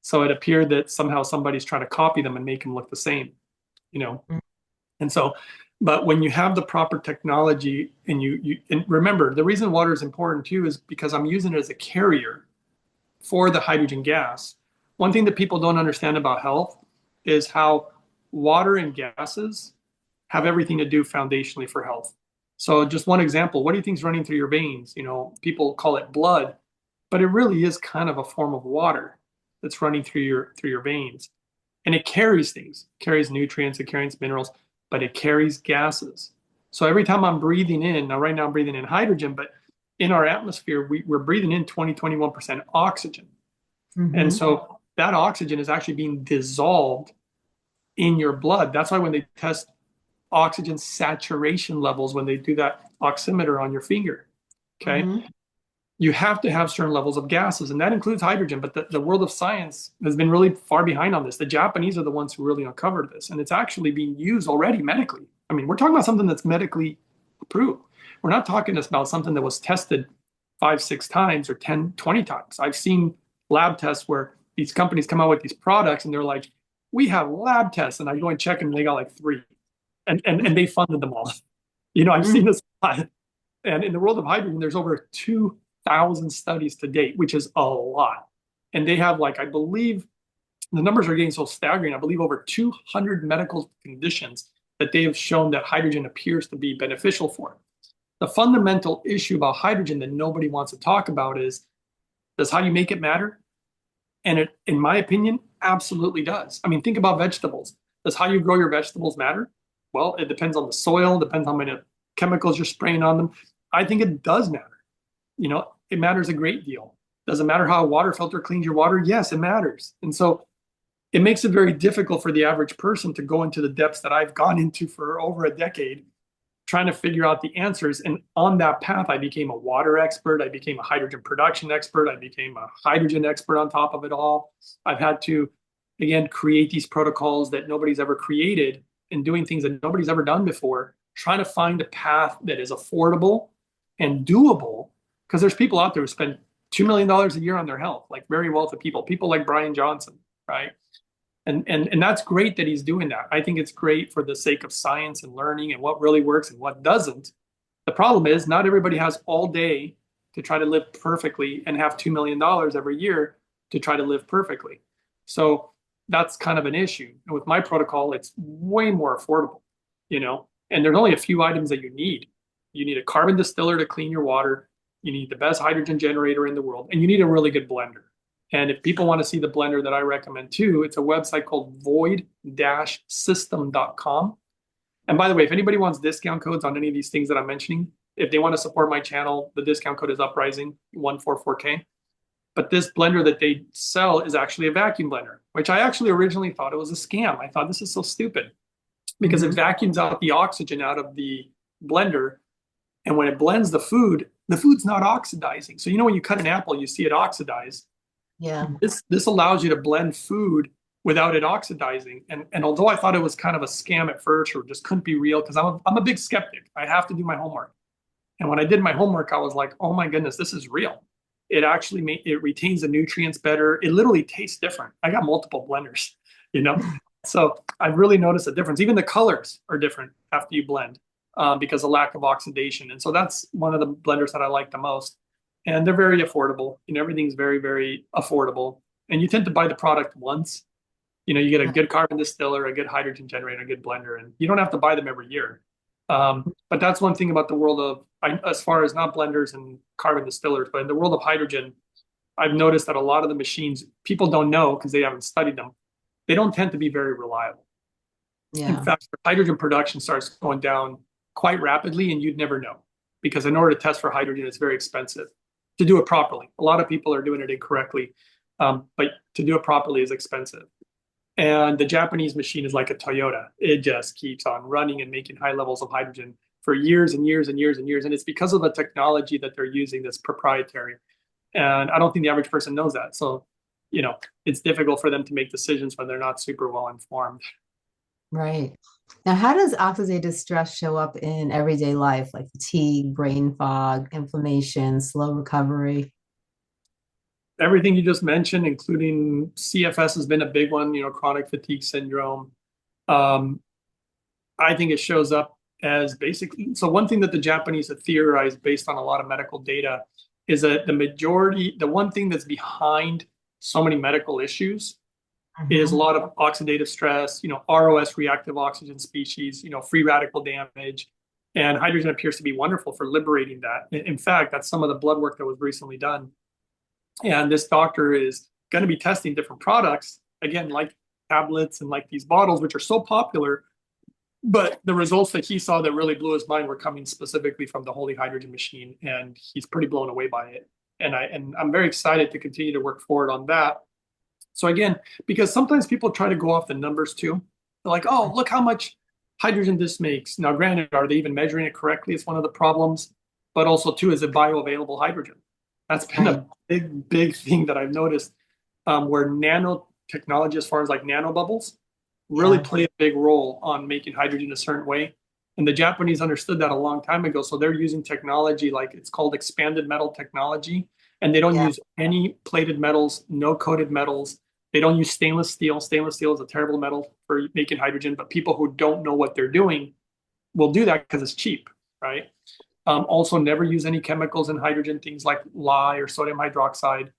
So it appeared that somehow somebody's trying to copy them and make them look the same, you know? And so, but when you have the proper technology and and remember, the reason water is important too is because I'm using it as a carrier for the hydrogen gas. One thing that people don't understand about health is how water and gases have everything to do foundationally for health. So just one example, what do you think is running through your veins? You know, people call it blood, but it really is kind of a form of water that's running through your veins. And it carries things, it carries nutrients, it carries minerals, but it carries gases. So every time I'm breathing in, now right now I'm breathing in hydrogen, but in our atmosphere, we're breathing in 21% oxygen. And so that oxygen is actually being dissolved in your blood. That's why when they test oxygen saturation levels, when they do that oximeter on your finger, okay, you have to have certain levels of gases, and that includes hydrogen. But the world of science has been really far behind on this. The Japanese are the ones who really uncovered this, and it's actually being used already medically. I mean, we're talking about something that's medically approved. We're not talking about something that was tested 5, 6 times or 10, 20 times. I've seen lab tests where these companies come out with these products and they're like, we have lab tests. And I go and check and they got like 3. And they funded them all. You know, I've seen this a lot. And in the world of hydrogen, there's over 2,000 studies to date, which is a lot. And they have like, I believe the numbers are getting so staggering. I believe over 200 medical conditions that they have shown that hydrogen appears to be beneficial for. The fundamental issue about hydrogen that nobody wants to talk about is, does how you make it matter? And it, in my opinion, absolutely does. I mean, think about vegetables. Does how you grow your vegetables matter? Well, it depends on the soil, depends on how many chemicals you're spraying on them. I think it does matter. You know, it matters a great deal. Does it matter how a water filter cleans your water? Yes, it matters. And so it makes it very difficult for the average person to go into the depths that I've gone into for over a decade, trying to figure out the answers. And on that path, I became a water expert. I became a hydrogen production expert. I became a hydrogen expert on top of it all. I've had to, again, create these protocols that nobody's ever created and doing things that nobody's ever done before, trying to find a path that is affordable and doable. Because there's people out there who spend $2 million a year on their health, like very wealthy people like Brian Johnson, right? And that's great that he's doing that. I think it's great for the sake of science and learning and what really works and what doesn't. The problem is not everybody has all day to try to live perfectly and have $2 million every year to try to live perfectly. So that's kind of an issue. And with my protocol, it's way more affordable, you know, and there's only a few items that you need. You need a carbon distiller to clean your water. You need the best hydrogen generator in the world, and you need a really good blender. And if people want to see the blender that I recommend too, it's a website called void-system.com. And by the way, if anybody wants discount codes on any of these things that I'm mentioning, if they want to support my channel, the discount code is uprising 144K. But this blender that they sell is actually a vacuum blender, which I actually originally thought it was a scam. I thought this is so stupid because it vacuums out the oxygen out of the blender. And when it blends the food's not oxidizing. So, you know, when you cut an apple, you see it oxidize. Yeah. This allows you to blend food without it oxidizing. And although I thought it was kind of a scam at first or just couldn't be real, because I'm a big skeptic. I have to do my homework. And when I did my homework, I was like, oh my goodness, this is real. It actually it retains the nutrients better. It literally tastes different. I got multiple blenders, you know? So I've really noticed a difference. Even the colors are different after you blend because of lack of oxidation. And so that's one of the blenders that I like the most. And they're very affordable. You know, everything's very, very affordable. And you tend to buy the product once. You know, you get a good carbon distiller, a good hydrogen generator, a good blender, and you don't have to buy them every year. But that's one thing about the world of, as far as not blenders and carbon distillers, but in the world of hydrogen, I've noticed that a lot of the machines, people don't know because they haven't studied them. They don't tend to be very reliable. Yeah. In fact, hydrogen production starts going down quite rapidly, and you'd never know because in order to test for hydrogen, it's very expensive to do it properly. A lot of people are doing it incorrectly, but to do it properly is expensive. And the Japanese machine is like a Toyota. It just keeps on running and making high levels of hydrogen for years and years and years and years. And it's because of the technology that they're using that's proprietary. And I don't think the average person knows that. So, you know, it's difficult for them to make decisions when they're not super well informed. Right. Now, how does oxidative stress show up in everyday life, like fatigue, brain fog, inflammation, slow recovery? Everything you just mentioned, including CFS, has been a big one, chronic fatigue syndrome. Um, I think it shows up as basically, so one thing that the Japanese have theorized based on a lot of medical data is that the one thing that's behind so many medical issues is a Hmm. lot of oxidative stress, ROS, reactive oxygen species, free radical damage. And hydrogen appears to be wonderful for liberating that. In fact, that's some of the blood work that was recently done. And this doctor is going to be testing different products, again, like tablets and like these bottles, which are so popular. But the results that he saw that really blew his mind were coming specifically from the Holy Hydrogen machine, and he's pretty blown away by it. And I'm very excited to continue to work forward on that. So again, because sometimes people try to go off the numbers too. They're like, oh, look how much hydrogen this makes. Now, granted, are they even measuring it correctly? It's one of the problems. But also, too, is it bioavailable hydrogen? That's been Right. a big, big thing that I've noticed where nanotechnology, as far as like nanobubbles, really Yeah. play a big role on making hydrogen a certain way. And the Japanese understood that a long time ago. So they're using technology like it's called expanded metal technology. And they don't Yeah. use any plated metals, no coated metals. They don't use stainless steel. Stainless steel is a terrible metal for making hydrogen, but people who don't know what they're doing will do that because it's cheap, right? Also, never use any chemicals in hydrogen, things like lye or sodium hydroxide.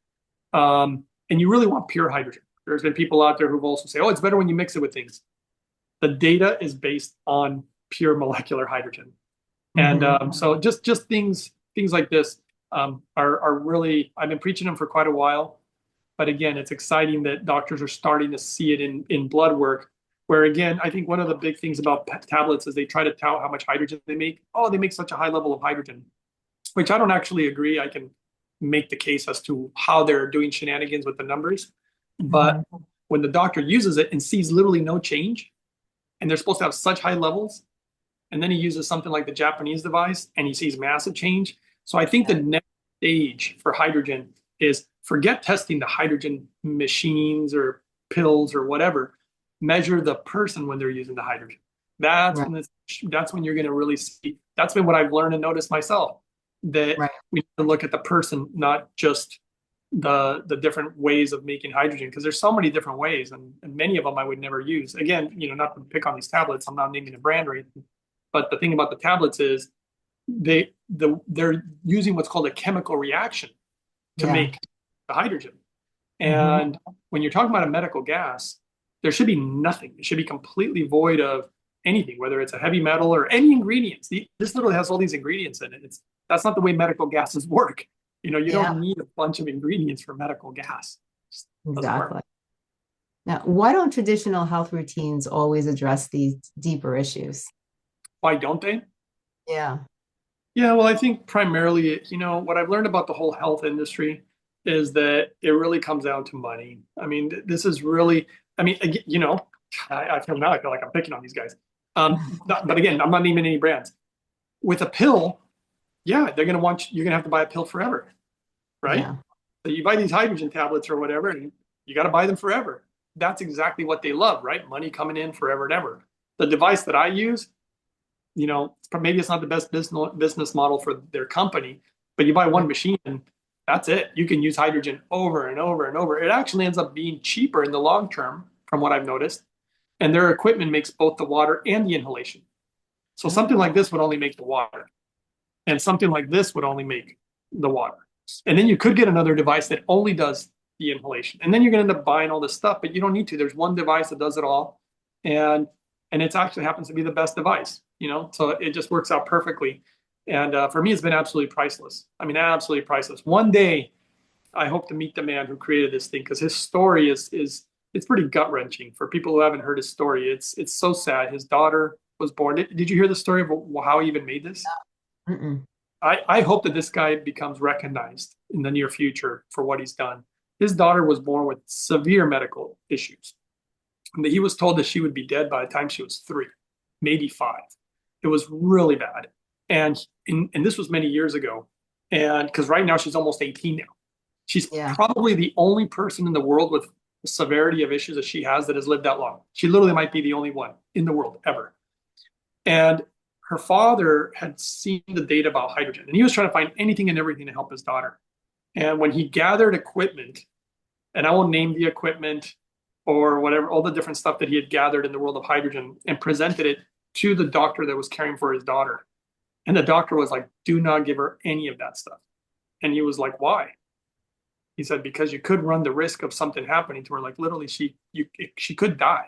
And you really want pure hydrogen. There's been people out there who've also say, oh, it's better when you mix it with things. The data is based on pure molecular hydrogen. And Hmm. so just things like this are really, I've been preaching them for quite a while. But again, it's exciting that doctors are starting to see it in blood work. Where again, I think one of the big things about tablets is they try to tout how much hydrogen they make. Oh, they make such a high level of hydrogen, which I don't actually agree. I can make the case as to how they're doing shenanigans with the numbers. But Hmm. when the doctor uses it and sees literally no change, and they're supposed to have such high levels, and then he uses something like the Japanese device and he sees massive change. So I think the next stage for hydrogen is forget testing the hydrogen machines or pills or whatever. Measure the person when they're using the hydrogen. That's Right. when that's when you're going to really see. That's been what I've learned and noticed myself that Right. we need to look at the person, not just the different ways of making hydrogen because there's so many different ways and many of them I would never use. Again, not to pick on these tablets. I'm not naming a brand or anything, but the thing about the tablets is they're using what's called a chemical reaction to Yeah. make the hydrogen. Hmm. And when you're talking about a medical gas, there should be nothing. It should be completely void of anything, whether it's a heavy metal or any ingredients. This literally has all these ingredients in it. That's not the way medical gases work. You Yeah. don't need a bunch of ingredients for medical gas. It just doesn't work. Exactly. Now, why don't traditional health routines always address these deeper issues? Why don't they? Yeah. Yeah, well, I think primarily, what I've learned about the whole health industry is that it really comes down to money. I mean, this is really, I mean, I feel like I'm picking on these guys. But again, I'm not naming any brands. With a pill, yeah, you're gonna have to buy a pill forever, right? Yeah. So you buy these hydrogen tablets or whatever, and you got to buy them forever. That's exactly what they love, right? Money coming in forever and ever. The device that I use, maybe it's not the best business model for their company, but you buy one Right. machine and that's it. You can use hydrogen over and over and over. It actually ends up being cheaper in the long term, from what I've noticed. And their equipment makes both the water and the inhalation. So something Oh, like this would only make the water, and something like this would only make the water. And then you could get another device that only does the inhalation. And then you're going to end up buying all this stuff, but you don't need to. There's one device that does it all. And it actually happens to be the best device. So it just works out perfectly. And for me, it's been absolutely priceless. I mean, absolutely priceless. One day, I hope to meet the man who created this thing because his story is it's pretty gut wrenching for people who haven't heard his story. It's so sad. His daughter was born. Did you hear the story of how he even made this? mm-mm. I hope that this guy becomes recognized in the near future for what he's done. His daughter was born with severe medical issues. He was told that she would be dead by the time she was 3, maybe 5. It was really bad. And this was many years ago. And because right now she's almost 18 now. She's Yeah. probably the only person in the world with the severity of issues that she has that has lived that long. She literally might be the only one. in the world ever. And her father had seen the data about hydrogen, and he was trying to find anything and everything to help his daughter. And when he gathered equipment, and I won't name the equipment or whatever, all the different stuff that he had gathered in the world of hydrogen and presented it to the doctor that was caring for his daughter. And the doctor was like, do not give her any of that stuff. And he was like, why? He said, because you could run the risk of something happening to her. Like literally she could die.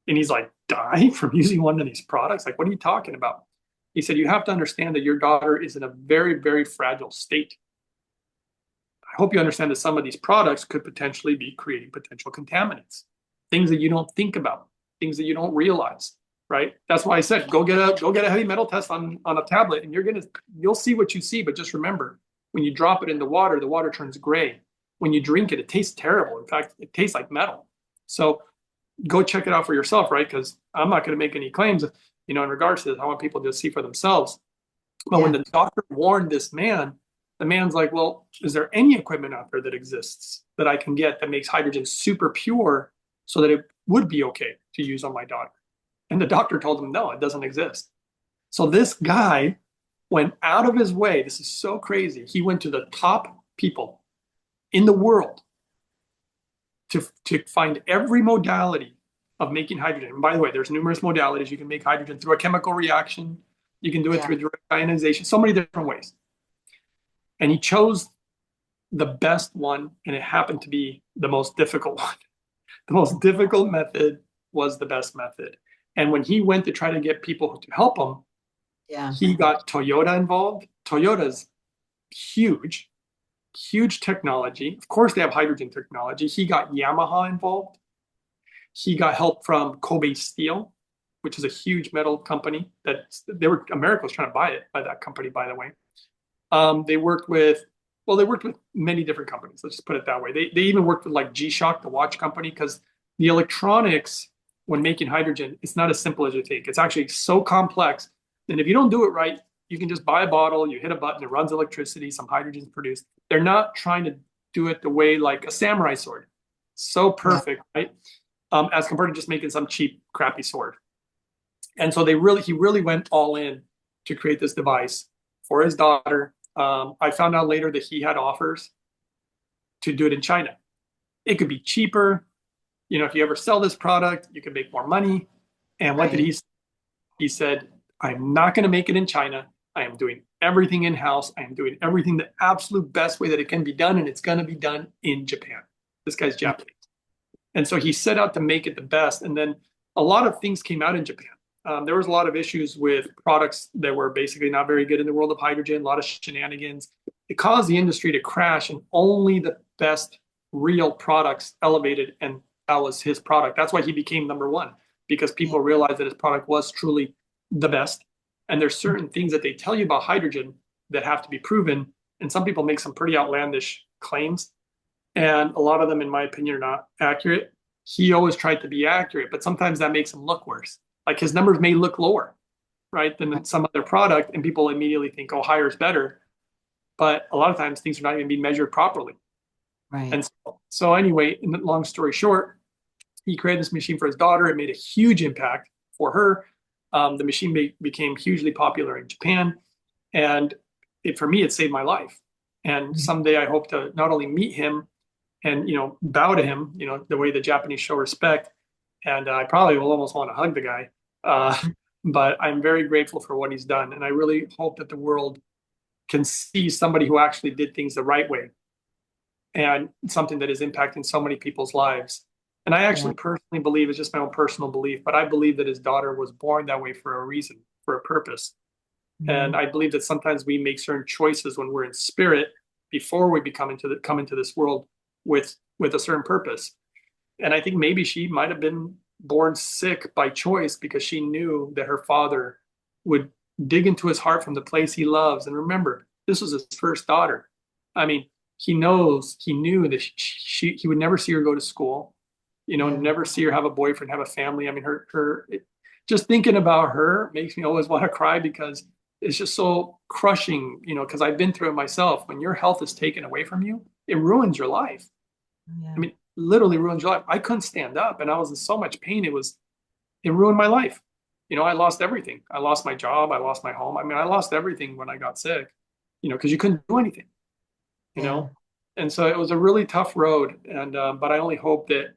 And he's like, die from using one of these products? Like, what are you talking about? He said, you have to understand that your daughter is in a very, very fragile state. I hope you understand that some of these products could potentially be creating potential contaminants, things that you don't think about, things that you don't realize, right? That's why I said, go get a heavy metal test on a tablet, and you'll see what you see. But just remember, when you drop it in the water turns gray. When you drink it, it tastes terrible. In fact, it tastes like metal. So go check it out for yourself, right? Because I'm not going to make any claims, in regards to this. I want people to see for themselves. But when Yeah. the doctor warned this man, the man's like, well, is there any equipment out there that exists that I can get that makes hydrogen super pure so that it would be okay to use on my daughter? And the doctor told him, no, it doesn't exist. So this guy went out of his way. This is so crazy. He went to the top people in the world to find every modality of making hydrogen. And by the way, there's numerous modalities. You can make hydrogen through a chemical reaction. You can do it Yeah. through direct ionization, so many different ways. And he chose the best one, and it happened to be the most difficult one. The most difficult method was the best method. And when he went to try to get people to help him, Yeah. he got Toyota involved. Toyota's huge, huge technology. Of course, they have hydrogen technology. He got Yamaha involved. He got help from Kobe Steel, which is a huge metal company America was trying to buy it by that company, by the way. They worked with many different companies. Let's just put it that way. They even worked with like G-Shock, the watch company, because the electronics when making hydrogen, it's not as simple as you think. It's actually so complex. And if you don't do it right, you can just buy a bottle, you hit a button, it runs electricity, some hydrogen is produced. They're not trying to do it the way like a samurai sword. So Yeah. perfect, right? As compared to just making some cheap, crappy sword. And so he really went all in to create this device for his daughter. I found out later that he had offers to do it in China. It could be cheaper. If you ever sell this product, you can make more money. And what did Right. he say? He said, I'm not going to make it in China. I am doing everything in-house. I am doing everything the absolute best way that it can be done, and it's going to be done in Japan. This guy's Japanese. And so he set out to make it the best. And then a lot of things came out in Japan. There was a lot of issues with products that were basically not very good in the world of hydrogen, a lot of shenanigans. It caused the industry to crash, and only the best real products elevated, and that was his product. That's why he became number one, because people realized that his product was truly the best. And there's certain things that they tell you about hydrogen that have to be proven. And some people make some pretty outlandish claims. And a lot of them, in my opinion, are not accurate. He always tried to be accurate, but sometimes that makes him look worse. Like his numbers may look lower, right, than some other product, and people immediately think, oh, higher is better. But a lot of times things are not even being measured properly. Right. And so anyway, long story short, he created this machine for his daughter. It made a huge impact for her. The machine became hugely popular in Japan. And for me, it saved my life. And someday I hope to not only meet him and, bow to him, the way the Japanese show respect. And I probably will almost want to hug the guy. But I'm very grateful for what he's done. And I really hope that the world can see somebody who actually did things the right way and something that is impacting so many people's lives. And I Yeah. actually personally believe, it's just my own personal belief, but I believe that his daughter was born that way for a reason, for a purpose. And Mhm. I believe that sometimes we make certain choices when we're in spirit before we come into this world with a certain purpose. And I think maybe she might have been born sick by choice because she knew that her father would dig into his heart from the place he loves. And remember, this was his first daughter. I mean, he knew that he would never see her go to school, Yeah. never see her have a boyfriend, have a family. I mean, just thinking about her makes me always want to cry because it's just so crushing, because I've been through it myself. When your health is taken away from you, it ruins your life. Yeah. I mean, literally ruins your life. I couldn't stand up and I was in so much pain. it ruined my life. I lost everything. I lost my job. I lost my home. I mean, I lost everything when I got sick, because you couldn't do anything, you Yeah. know? And so it was a really tough road. But I only hope that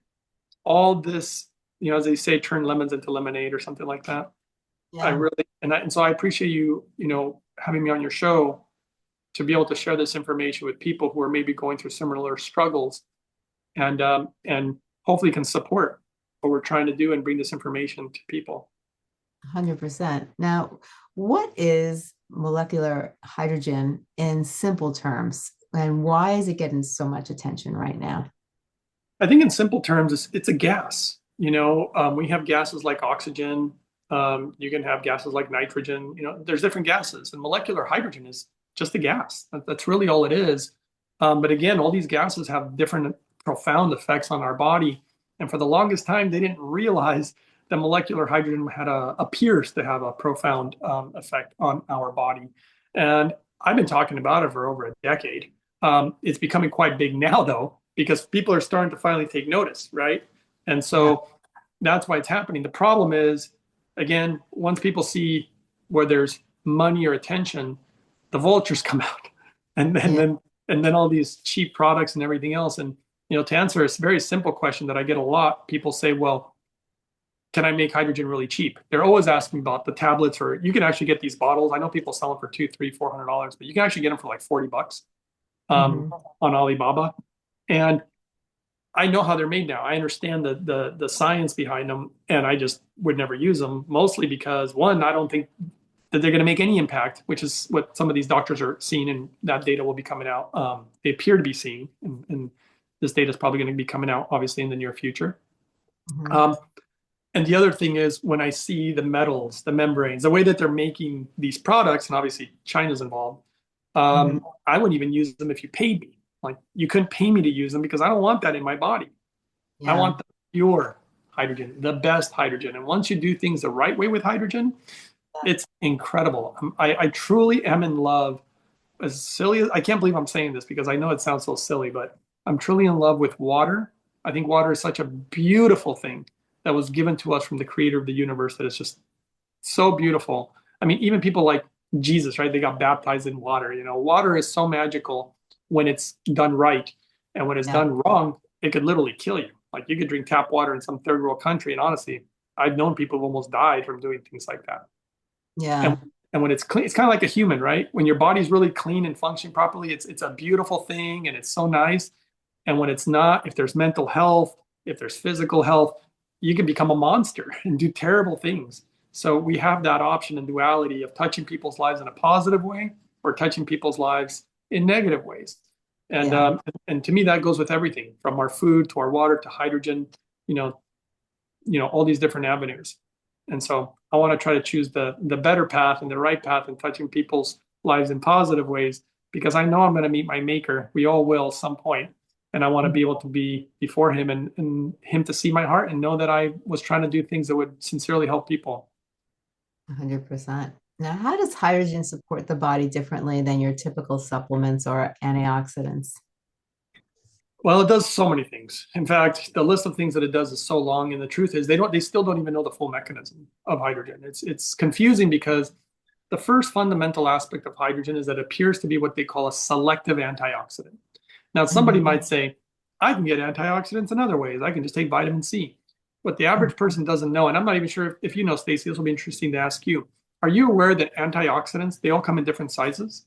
all this, as they say, turn lemons into lemonade or something like that. I Yeah. really, and so I appreciate you, having me on your show to be able to share this information with people who are maybe going through similar struggles and hopefully can support what we're trying to do and bring this information to people. 100%. Now, what is molecular hydrogen in simple terms, and why is it getting so much attention right now? I think in simple terms, it's a gas. We have gases like oxygen. You can have gases like nitrogen. There's different gases, and molecular hydrogen is just a gas. That's really all it is. But again, all these gases have different profound effects on our body. And for the longest time, they didn't realize that molecular hydrogen appears to have a profound effect on our body. And I've been talking about it for over a decade. It's becoming quite big now, though, because people are starting to finally take notice, right? And Yeah. so that's why it's happening. The problem is, again, once people see where there's money or attention, the vultures come out, and then Yeah. then and then all these cheap products and everything else. And to answer a very simple question that I get a lot, people say, "Well, can I make hydrogen really cheap?" They're always asking about the tablets, or you can actually get these bottles. I know people sell them for $200, $300, $400, but you can actually get them for like $40 Hmm. on Alibaba. And I know how they're made now. I understand the science behind them, and I just would never use them. Mostly because, one, I don't think that they're going to make any impact, which is what some of these doctors are seeing, and that data will be coming out. They appear to be seeing, and this data is probably going to be coming out, obviously, in the near future. Hmm. Um, and the other thing is when I see the metals, the membranes, the way that they're making these products, and obviously China's involved, Hmm. I wouldn't even use them if you paid me. Like, you couldn't pay me to use them because I don't want that in my body. I Yeah. want the pure hydrogen, the best hydrogen. And once you do things the right way with hydrogen, it's incredible. I truly am in love. As silly as I can't believe I'm saying this because I know it sounds so silly, but I'm truly in love with water. I think water is such a beautiful thing that was given to us from the creator of the universe that is just so beautiful. I mean, even people like Jesus, right? They got baptized in water. Water is so magical when it's done right. And when it's Yeah. done wrong, it could literally kill you. Like, you could drink tap water in some third world country. And honestly, I've known people who almost died from doing things like that. And Yeah. and when it's clean, it's kind of like a human, right? When your body's really clean and functioning properly, it's a beautiful thing and it's so nice. And when it's not, if there's mental health, if there's physical health, you can become a monster and do terrible things. So we have that option and duality of touching people's lives in a positive way or touching people's lives in negative ways. And Yeah. um, and to me, that goes with everything from our food to our water to hydrogen, you know, all these different avenues. And so I want to try to choose the better path and the right path and touching people's lives in positive ways because I know I'm going to meet my maker. We all will some point. And I want to be able to be before him and him to see my heart and know that I was trying to do things that would sincerely help people. 100%. Now, how does hydrogen support the body differently than your typical supplements or antioxidants? Well, it does so many things. In fact, the list of things that it does is so long, and the truth is they still don't even know the full mechanism of hydrogen. It's confusing because the first fundamental aspect of hydrogen is that it appears to be what they call a selective antioxidant. Now, somebody Mhm. might say, I can get antioxidants in other ways. I can just take vitamin C. What the average person doesn't know, and I'm not even sure if you know, Stacey, this will be interesting to ask you. Are you aware that antioxidants, they all come in different sizes?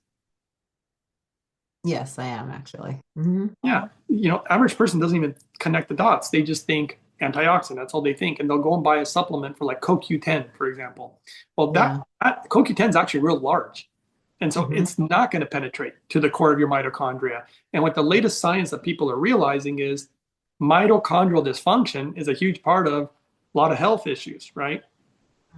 Yes, I am actually. Hmm. Yeah, average person doesn't even connect the dots. They just think antioxidant. That's all they think, and they'll go and buy a supplement for like CoQ10, for example. Well, Yeah. that CoQ10 is actually real large, and so Hmm. it's not going to penetrate to the core of your mitochondria. And what the latest science that people are realizing is mitochondrial dysfunction is a huge part of a lot of health issues, right?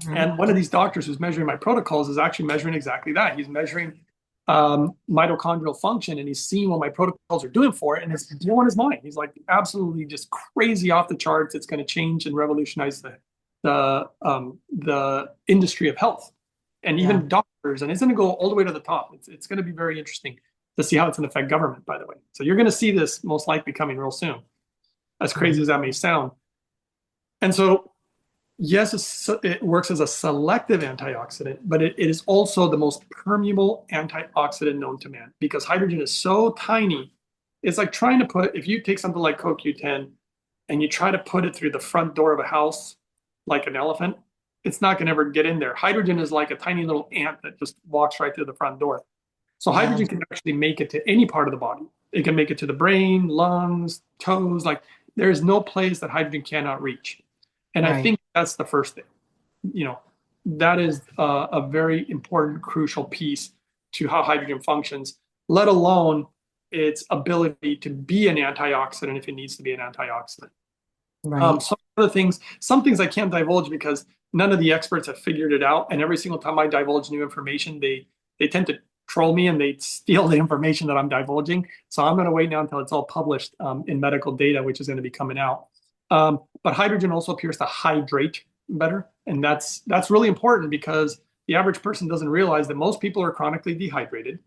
Hmm. And one of these doctors who's measuring my protocols is actually measuring exactly that. He's measuring mitochondrial function and he's seeing what my protocols are doing for it. And it's blowing his mind. He's like absolutely just crazy off the charts. It's going to change and revolutionize the industry of health and Yeah. even doctors. And it's going to go all the way to the top. It's going to be very interesting to see how it's going to affect government, by the way. So you're going to see this most likely coming real soon, as crazy Hmm. as that may sound. And so Yes, it works as a selective antioxidant, but it is also the most permeable antioxidant known to man because hydrogen is so tiny. It's like trying to put, if you take something like CoQ10 and you try to put it through the front door of a house like an elephant, it's not going to ever get in there. Hydrogen is like a tiny little ant that just walks right through the front door. So Yeah, hydrogen can actually make it to any part of the body. It can make it to the brain, lungs, toes. Like there is no place that hydrogen cannot reach. And I right. think that's the first thing. You know, that is a very important, crucial piece to how hydrogen functions, let alone its ability to be an antioxidant if it needs to be an antioxidant. Right. Some things I can't divulge because none of the experts have figured it out. And every single time I divulge new information, they tend to troll me and they steal the information that I'm divulging. So I'm going to wait now until it's all published in medical data, which is going to be coming out. But hydrogen also appears to hydrate better, and that's really important because the average person doesn't realize that most people are chronically dehydrated.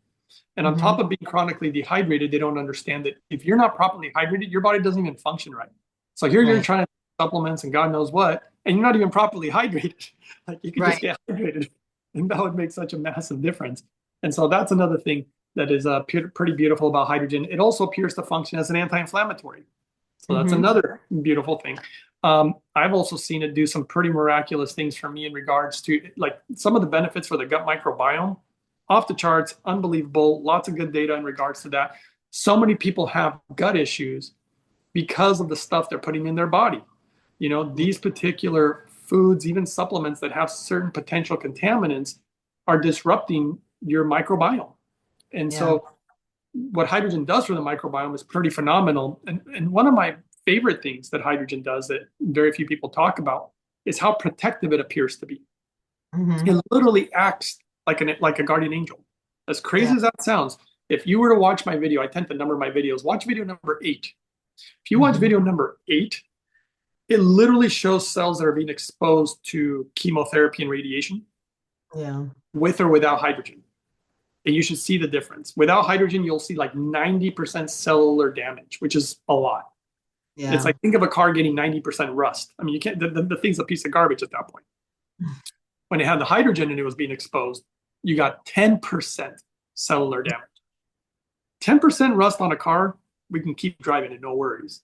And on Hmm. top of being chronically dehydrated, they don't understand that if you're not properly hydrated, your body doesn't even function right. So here you're Right. trying to supplements and God knows what, and you're not even properly hydrated. Like you could just Right. get hydrated, and that would make such a massive difference. And so that's another thing that is pretty beautiful about hydrogen. It also appears to function as an anti-inflammatory. So that's Hmm. another beautiful thing. I've also seen it do some pretty miraculous things for me in regards to like some of the benefits for the gut microbiome. Off the charts, unbelievable. Lots of good data in regards to that. So many people have gut issues because of the stuff they're putting in their body. You know, these particular foods, even supplements that have certain potential contaminants, are disrupting your microbiome. And Yeah. so what hydrogen does for the microbiome is pretty phenomenal. And one of my favorite things that hydrogen does that very few people talk about is how protective it appears to be. Hmm. It literally acts like a guardian angel. As Yeah. crazy as that sounds, if you were to watch my video, I tend to number my videos. Watch video number 8. If you watch Hmm. video number 8, it literally shows cells that are being exposed to chemotherapy and radiation Yeah. with or without hydrogen. And you should see the difference. Without hydrogen, you'll see like 90% cellular damage, which is a lot. It's Yeah. like think of a car getting 90% rust. I mean, you can't, the thing's a piece of garbage at that point. When it had the hydrogen and it was being exposed, you got 10% cellular damage. 10% rust on a car, we can keep driving it, no worries.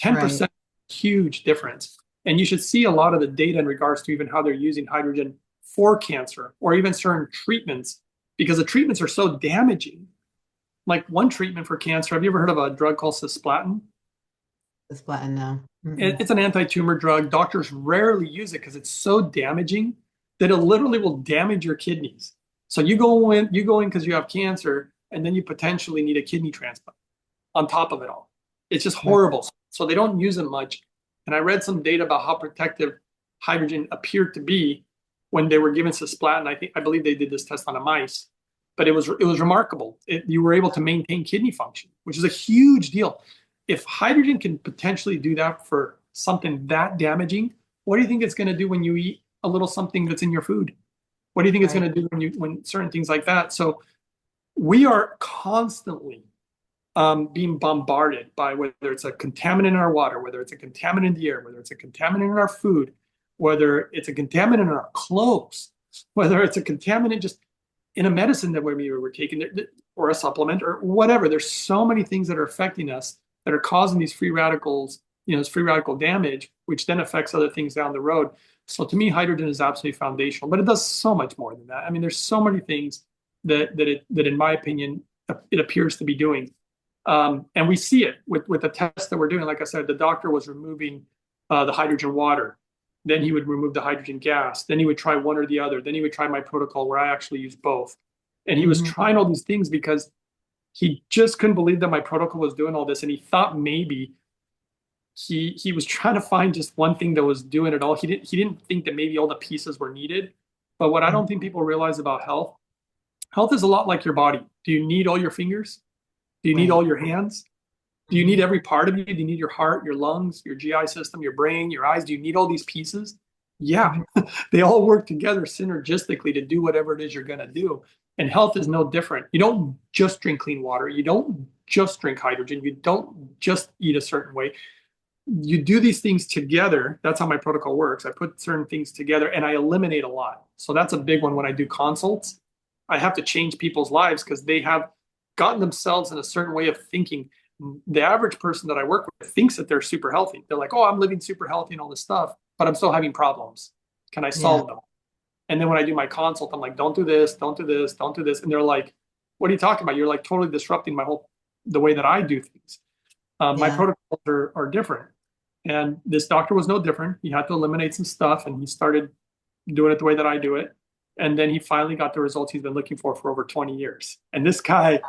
Right. 10%, huge difference. And you should see a lot of the data in regards to even how they're using hydrogen for cancer or even certain treatments because the treatments are so damaging. Like one treatment for cancer, have you ever heard of a drug called cisplatin? This button now. Mm-mm. It's an anti-tumor drug. Doctors rarely use it because it's so damaging that it literally will damage your kidneys. So you go in because you have cancer, and then you potentially need a kidney transplant on top of it all. It's just Right. horrible. So they don't use it much. And I read some data about how protective hydrogen appeared to be when they were given cisplatin. I believe they did this test on a mice, but it was remarkable. You were able to maintain kidney function, which is a huge deal. If hydrogen can potentially do that for something that damaging, what do you think it's going to do when you eat a little something that's in your food? What do you think it's Right. going to do when certain things like that? So we are constantly being bombarded by whether it's a contaminant in our water, whether it's a contaminant in the air, whether it's a contaminant in our food, whether it's a contaminant in our clothes, whether it's a contaminant just in a medicine that we're taking or a supplement or whatever. There's so many things that are affecting us that are causing these free radicals, this free radical damage, which then affects other things down the road. So to me, hydrogen is absolutely foundational, but it does so much more than that. I mean, there's so many things that in my opinion, it appears to be doing. And we see it with the tests that we're doing. Like I said, the doctor was removing the hydrogen water. Then he would remove the hydrogen gas. Then he would try one or the other. Then he would try my protocol where I actually use both. And he was Hmm. trying all these things because he just couldn't believe that my protocol was doing all this. And he thought maybe he was trying to find just one thing that was doing it all. He didn't think that maybe all the pieces were needed. But what I don't think people realize about health is a lot like your body. Do you need all your fingers? Do you need Right. all your hands? Do you need Hmm. every part of you? Do you need your heart, your lungs, your GI system, your brain, your eyes? Do you need all these pieces? Yeah, Hmm. they all work together synergistically to do whatever it is you're going to do. And health is no different. You don't just drink clean water. You don't just drink hydrogen. You don't just eat a certain way. you do these things together. That's how my protocol works. I put certain things together and I eliminate a lot. So that's a big one when I do consults. I have to change people's lives because they have gotten themselves in a certain way of thinking. The average person that I work with thinks that they're super healthy. They're like, oh, I'm living super healthy and all this stuff, but I'm still having problems. Can I Yeah. solve them? And then when I do my consult, I'm like, don't do this, don't do this, don't do this. And they're like, what are you talking about? You're like totally disrupting the way that I do things. My Yeah. protocols are different. And this doctor was no different. He had to eliminate some stuff and he started doing it the way that I do it. And then he finally got the results he's been looking for over 20 years. And this guy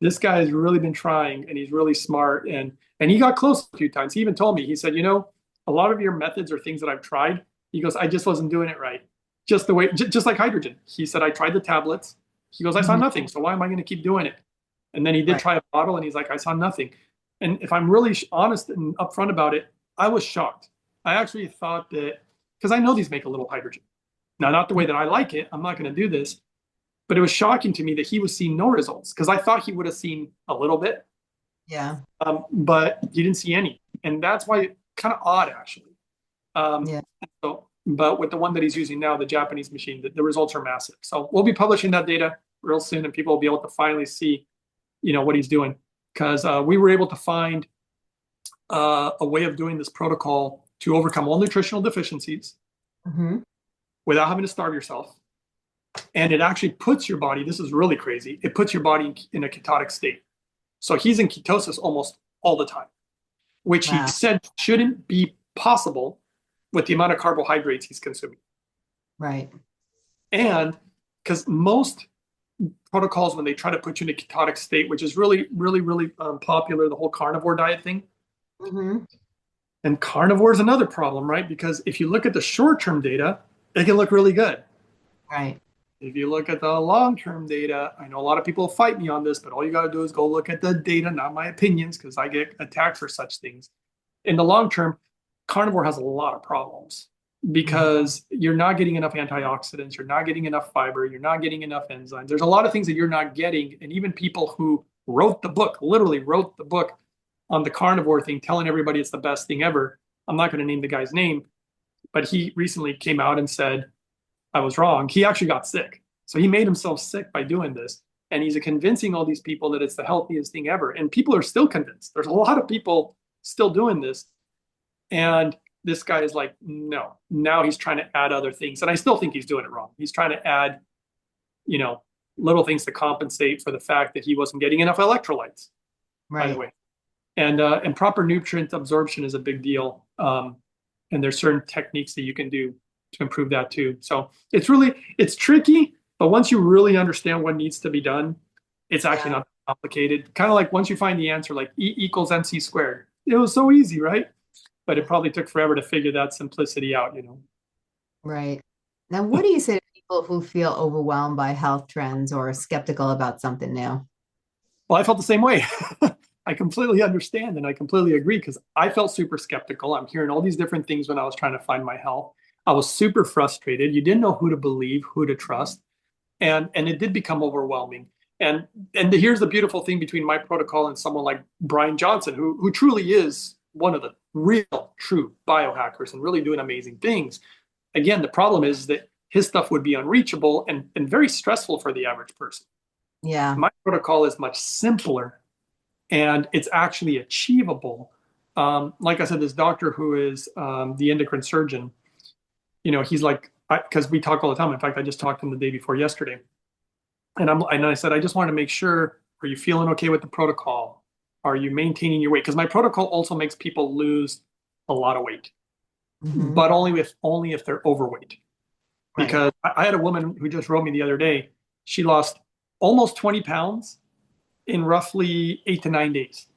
has really been trying and he's really smart and he got close a few times. He even told me, he said, a lot of your methods are things that I've tried. He goes, I just wasn't doing it right. Just the way, just like hydrogen. He said, I tried the tablets. He goes, I saw Mhm. nothing. So why am I going to keep doing it? And then he did Right. try a bottle and he's like, I saw nothing. And if I'm really honest and upfront about it, I was shocked. I actually thought that, because I know these make a little hydrogen. Now, not the way that I like it. I'm not going to do this. But it was shocking to me that he was seeing no results because I thought he would have seen a little bit, Yeah. but he didn't see any. And that's why kind of odd, actually. Um, Yeah. but with the one that he's using now, the Japanese machine, the results are massive. So we'll be publishing that data real soon, and people will be able to finally see, what he's doing. Because we were able to find a way of doing this protocol to overcome all nutritional deficiencies Hmm. without having to starve yourself. And it actually puts your body, this is really crazy, it puts your body in a ketotic state. So he's in ketosis almost all the time, which he Wow. said shouldn't be possible with the amount of carbohydrates he's consuming. Right. And because most protocols, when they try to put you in a ketotic state, which is really, really, really popular, the whole carnivore diet thing. Hmm. And carnivore is another problem, right? Because if you look at the short term data, it can look really good. Right. If you look at the long-term data, I know a lot of people fight me on this, but all you got to do is go look at the data, not my opinions, because I get attacked for such things. In the long term, carnivore has a lot of problems Mhm. because you're not getting enough antioxidants, you're not getting enough fiber, you're not getting enough enzymes. There's a lot of things that you're not getting. And even people who wrote the book, literally wrote the book on the carnivore thing, telling everybody it's the best thing ever. I'm not going to name the guy's name, but he recently came out and said, I was wrong. He actually got sick. So he made himself sick by doing this. And he's convincing all these people that it's the healthiest thing ever. And people are still convinced. There's a lot of people still doing this. And this guy is like, no. Now he's trying to add other things. And I still think he's doing it wrong. He's trying to add, you know, little things to compensate for the fact that he wasn't getting enough electrolytes, by the Right. way. And proper nutrient absorption is a big deal. And there's certain techniques that you can do to improve that too. So it's tricky, but once you really understand what needs to be done, it's actually Yeah. not complicated. Kind of like once you find the answer, like E equals MC squared. It was so easy, right? But it probably took forever to figure that simplicity out. Right. Now, what do you say to people who feel overwhelmed by health trends or skeptical about something new? Well, I felt the same way. I completely understand and I completely agree because I felt super skeptical. I'm hearing all these different things when I was trying to find my health. I was super frustrated. You didn't know who to believe, who to trust, and it did become overwhelming. And here's the beautiful thing between my protocol and someone like Brian Johnson, who truly is one of the real true biohackers and really doing amazing things. Again, the problem is that his stuff would be unreachable and very stressful for the average person. Yeah. My protocol is much simpler and it's actually achievable. Like I said, this doctor who is the endocrine surgeon, he's like, because we talk all the time. In fact, I just talked to him the day before yesterday, and I said, I just want to make sure, are you feeling okay with the protocol? Are you maintaining your weight? Because my protocol also makes people lose a lot of weight, Hmm. but only if they're overweight. Right. Because I had a woman who just wrote me the other day. She lost almost 20 pounds in roughly 8 to 9 days.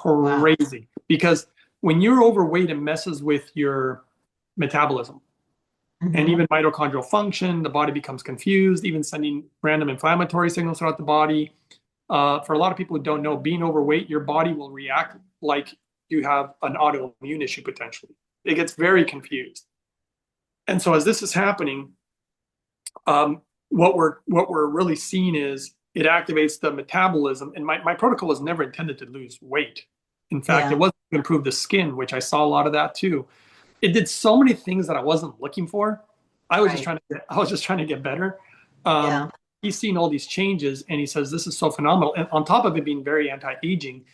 Wow. Crazy. Because when you're overweight, it messes with your metabolism and Hmm. even mitochondrial function. The body becomes confused, even sending random inflammatory signals throughout the body. For a lot of people who don't know, being overweight, your body will react like you have an autoimmune issue potentially. It gets very confused. And so as this is happening, what we're really seeing is it activates the metabolism. And my protocol was never intended to lose weight. In fact, it Yeah. wasn't to improve the skin, which I saw a lot of that too. It did so many things that I wasn't looking for. Right. I was just trying to get better. Um, Yeah. he's seen all these changes and he says, this is so phenomenal. And on top of it being very anti-aging,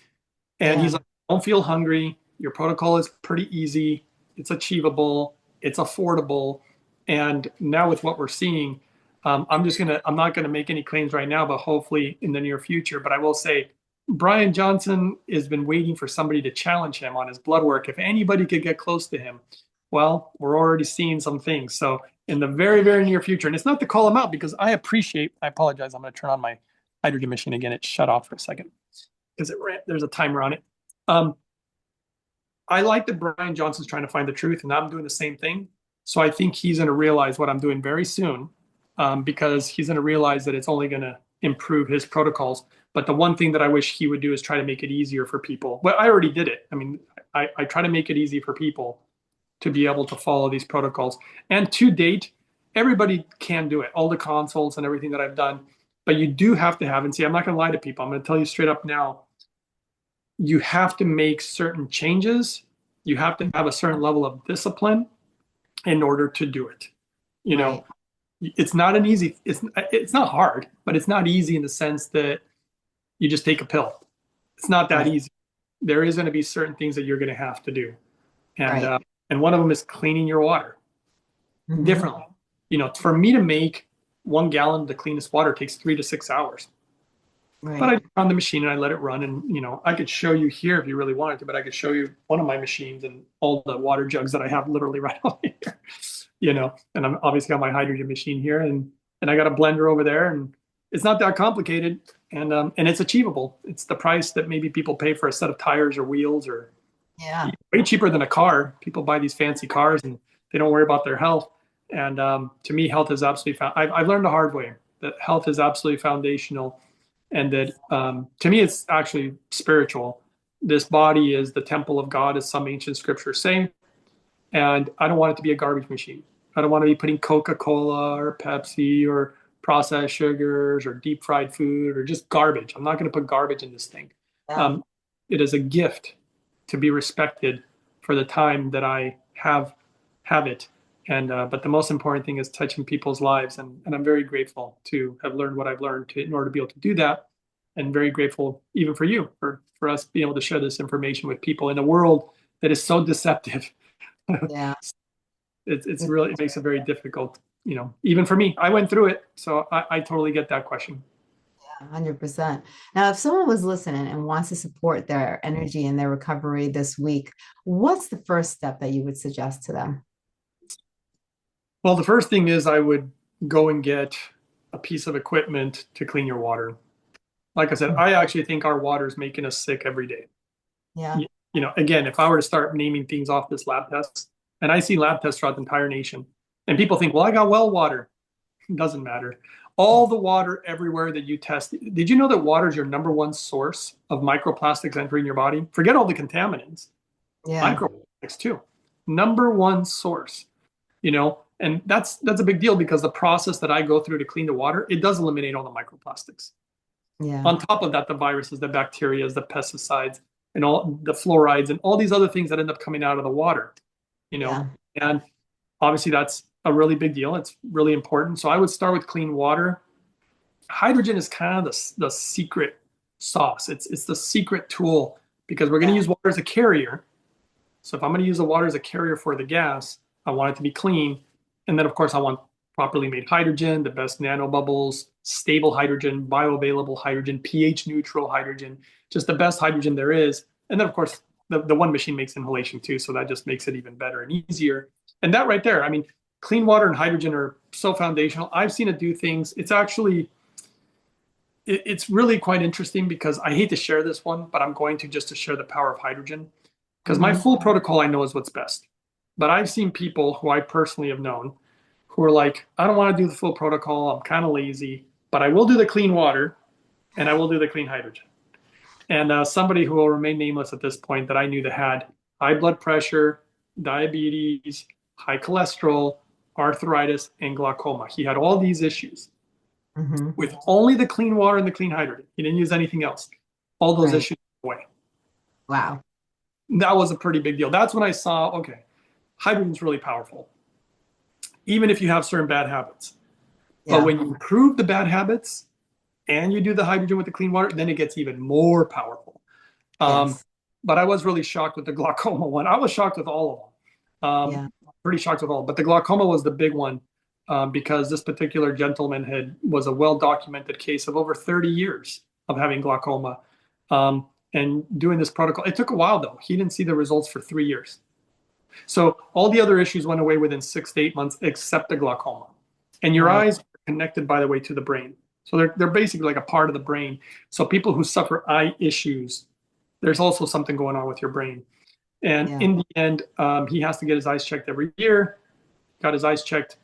and he's Yeah. like, don't feel hungry. Your protocol is pretty easy. It's achievable. It's affordable. And now with what we're seeing, I'm not gonna make any claims right now, but hopefully in the near future. But I will say, Brian Johnson has been waiting for somebody to challenge him on his blood work. If anybody could get close to him, well, we're already seeing some things. So in the very, very near future, and it's not to call him out because I apologize. I'm going to turn on my hydrogen machine again. It shut off for a second because there's a timer on it. Um, I like that Brian Johnson's trying to find the truth, and I'm doing the same thing. So I think he's going to realize what I'm doing very soon, because he's going to realize that it's only going to improve his protocols. But the one thing that I wish he would do is try to make it easier for people. Well, I already did it. I mean, I try to make it easy for people to be able to follow these protocols. And to date, everybody can do it. All the consults and everything that I've done. But you do have to have, and see, I'm not going to lie to people. I'm going to tell you straight up now, you have to make certain changes. You have to have a certain level of discipline in order to do it. You Right. know, it's not an easy, it's not hard, but it's not easy in the sense that you just take a pill. It's not that Right. easy. There is going to be certain things that you're going to have to do. And Right. and one of them is cleaning your water Hmm. differently. For me to make 1 gallon of the cleanest water takes 3 to 6 hours. But I Right. turn on the machine and I let it run. And, I could show you here if you really wanted to, but I could show you one of my machines and all the water jugs that I have literally right over here, and I'm obviously got my hydrogen machine here and I got a blender over there and it's not that complicated and it's achievable. It's the price that maybe people pay for a set of tires or wheels or Yeah. way cheaper than a car. People buy these fancy cars and they don't worry about their health. And to me, health is absolutely, I've learned the hard way that health is absolutely foundational and that to me it's actually spiritual. This body is the temple of God, as some ancient scriptures say, and I don't want it to be a garbage machine. I don't want to be putting Coca-Cola or Pepsi or processed sugars or deep fried food or just garbage. I'm not going to put garbage in this thing. Yeah. um, it is a gift to be respected for the time that I have it. And but the most important thing is touching people's lives, and I'm very grateful to have learned what I've learned in order to be able to do that, and very grateful even for you for us being able to share this information with people in a world that is so deceptive. Yeah. It's really it makes it very difficult, even for me. I went through it, so I totally get that question. 100%. Now, if someone was listening and wants to support their energy and their recovery this week, what's the first step that you would suggest to them? Well, the first thing is I would go and get a piece of equipment to clean your water. Like I said, I actually think our water is making us sick every day. Yeah. Again, if I were to start naming things off this lab test, and I see lab tests throughout the entire nation, and people think, well, I got well water. It doesn't matter. All the water everywhere that you test. Did you know that water is your number one source of microplastics entering your body? Forget all the contaminants, Yeah. microplastics too. Number one source, and that's a big deal because the process that I go through to clean the water, it does eliminate all the microplastics. Yeah. On top of that, the viruses, the bacteria, the pesticides, and all the fluorides and all these other things that end up coming out of the water, you know. Yeah. And obviously that's a really big deal. It's really important. So I would start with clean water. Hydrogen is kind of the secret sauce. It's the secret tool because we're going to Yeah. use water as a carrier. So if I'm going to use the water as a carrier for the gas, I want it to be clean. And then of course I want properly made hydrogen, the best nanobubbles, stable hydrogen, bioavailable hydrogen, pH neutral hydrogen, just the best hydrogen there is. And then of course the one machine makes inhalation too, so that just makes it even better and easier. And that right there, I mean, clean water and hydrogen are so foundational. I've seen it do things. It's really quite interesting because I hate to share this one, but I'm going to just to share the power of hydrogen because my Hmm. full protocol I know is what's best. But I've seen people who I personally have known who are like, I don't want to do the full protocol. I'm kind of lazy, but I will do the clean water and I will do the clean hydrogen. And somebody who will remain nameless at this point that I knew that had high blood pressure, diabetes, high cholesterol, arthritis, and glaucoma. He had all these issues Hmm. with only the clean water and the clean hydrogen. He didn't use anything else. All those Right. issues went away. Wow. That was a pretty big deal. That's when I saw, okay, hydrogen's really powerful, even if you have certain bad habits. But Yeah. when you improve the bad habits and you do the hydrogen with the clean water, then it gets even more powerful. Um, Yes. but I was really shocked with the glaucoma one. I was shocked with all of them. Yeah. Pretty shocked with all. But the glaucoma was the big one because this particular gentleman was a well documented case of over 30 years of having glaucoma and doing this protocol. It took a while though. He didn't see the results for 3 years. So all the other issues went away within 6 to 8 months, except the glaucoma. And your Right. eyes are connected, by the way, to the brain. So they're basically like a part of the brain. So people who suffer eye issues, there's also something going on with your brain. And Yeah. in the end, he has to get his eyes checked every year. Got his eyes checked.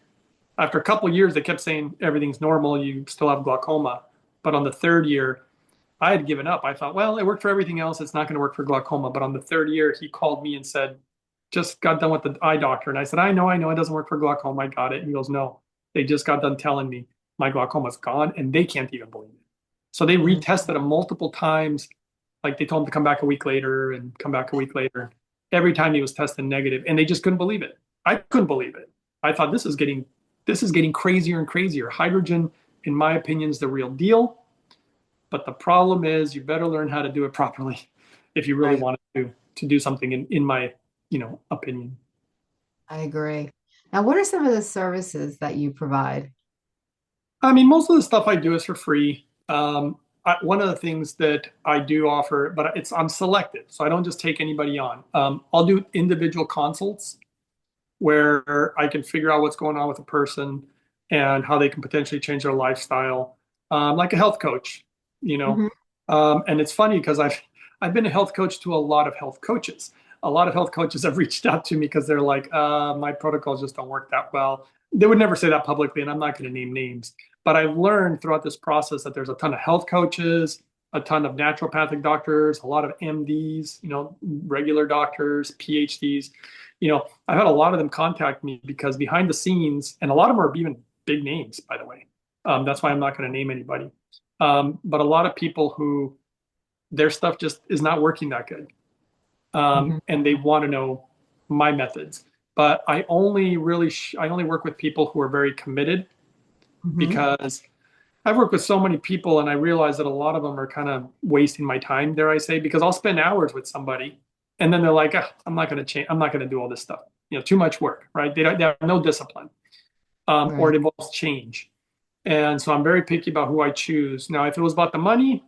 After a couple of years, they kept saying everything's normal. You still have glaucoma. But on the third year, I had given up. I thought, well, it worked for everything else. It's not going to work for glaucoma. But on the third year, he called me and said, just got done with the eye doctor. And I said, I know it doesn't work for glaucoma. I got it. And he goes, no, they just got done telling me my glaucoma's gone and they can't even believe it. So they Mm. retested him multiple times. Like they told him to come back a week later and come back a week later. Every time he was tested negative and they just couldn't believe it. I couldn't believe it. I thought this is getting crazier and crazier. Hydrogen, in my opinion, is the real deal. But the problem is you better learn how to do it properly if you really Right. want to do something in my, opinion. I agree. Now, what are some of the services that you provide? I mean, most of the stuff I do is for free. One of the things that I do offer, but I'm selective, so I don't just take anybody on. I'll do individual consults where I can figure out what's going on with a person and how they can potentially change their lifestyle, like a health coach, you know. Hmm. And it's funny because I've been a health coach to a lot of health coaches. A lot of health coaches have reached out to me because they're like, my protocols just don't work that well. They would never say that publicly, and I'm not going to name names. But I've learned throughout this process that there's a ton of health coaches, a ton of naturopathic doctors, a lot of MDs, regular doctors, PhDs. I've had a lot of them contact me because behind the scenes, and a lot of them are even big names, by the way. That's why I'm not going to name anybody. But a lot of people who their stuff just is not working that good. Hmm. And they want to know my methods. But I only work with people who are very committed Hmm. because I've worked with so many people and I realize that a lot of them are kind of wasting my time, dare I say, because I'll spend hours with somebody and then they're like, "Ah, I'm not going to change. I'm not going to do all this stuff. Too much work, right? They have no discipline, or Right. it involves change. And so I'm very picky about who I choose. Now, if it was about the money,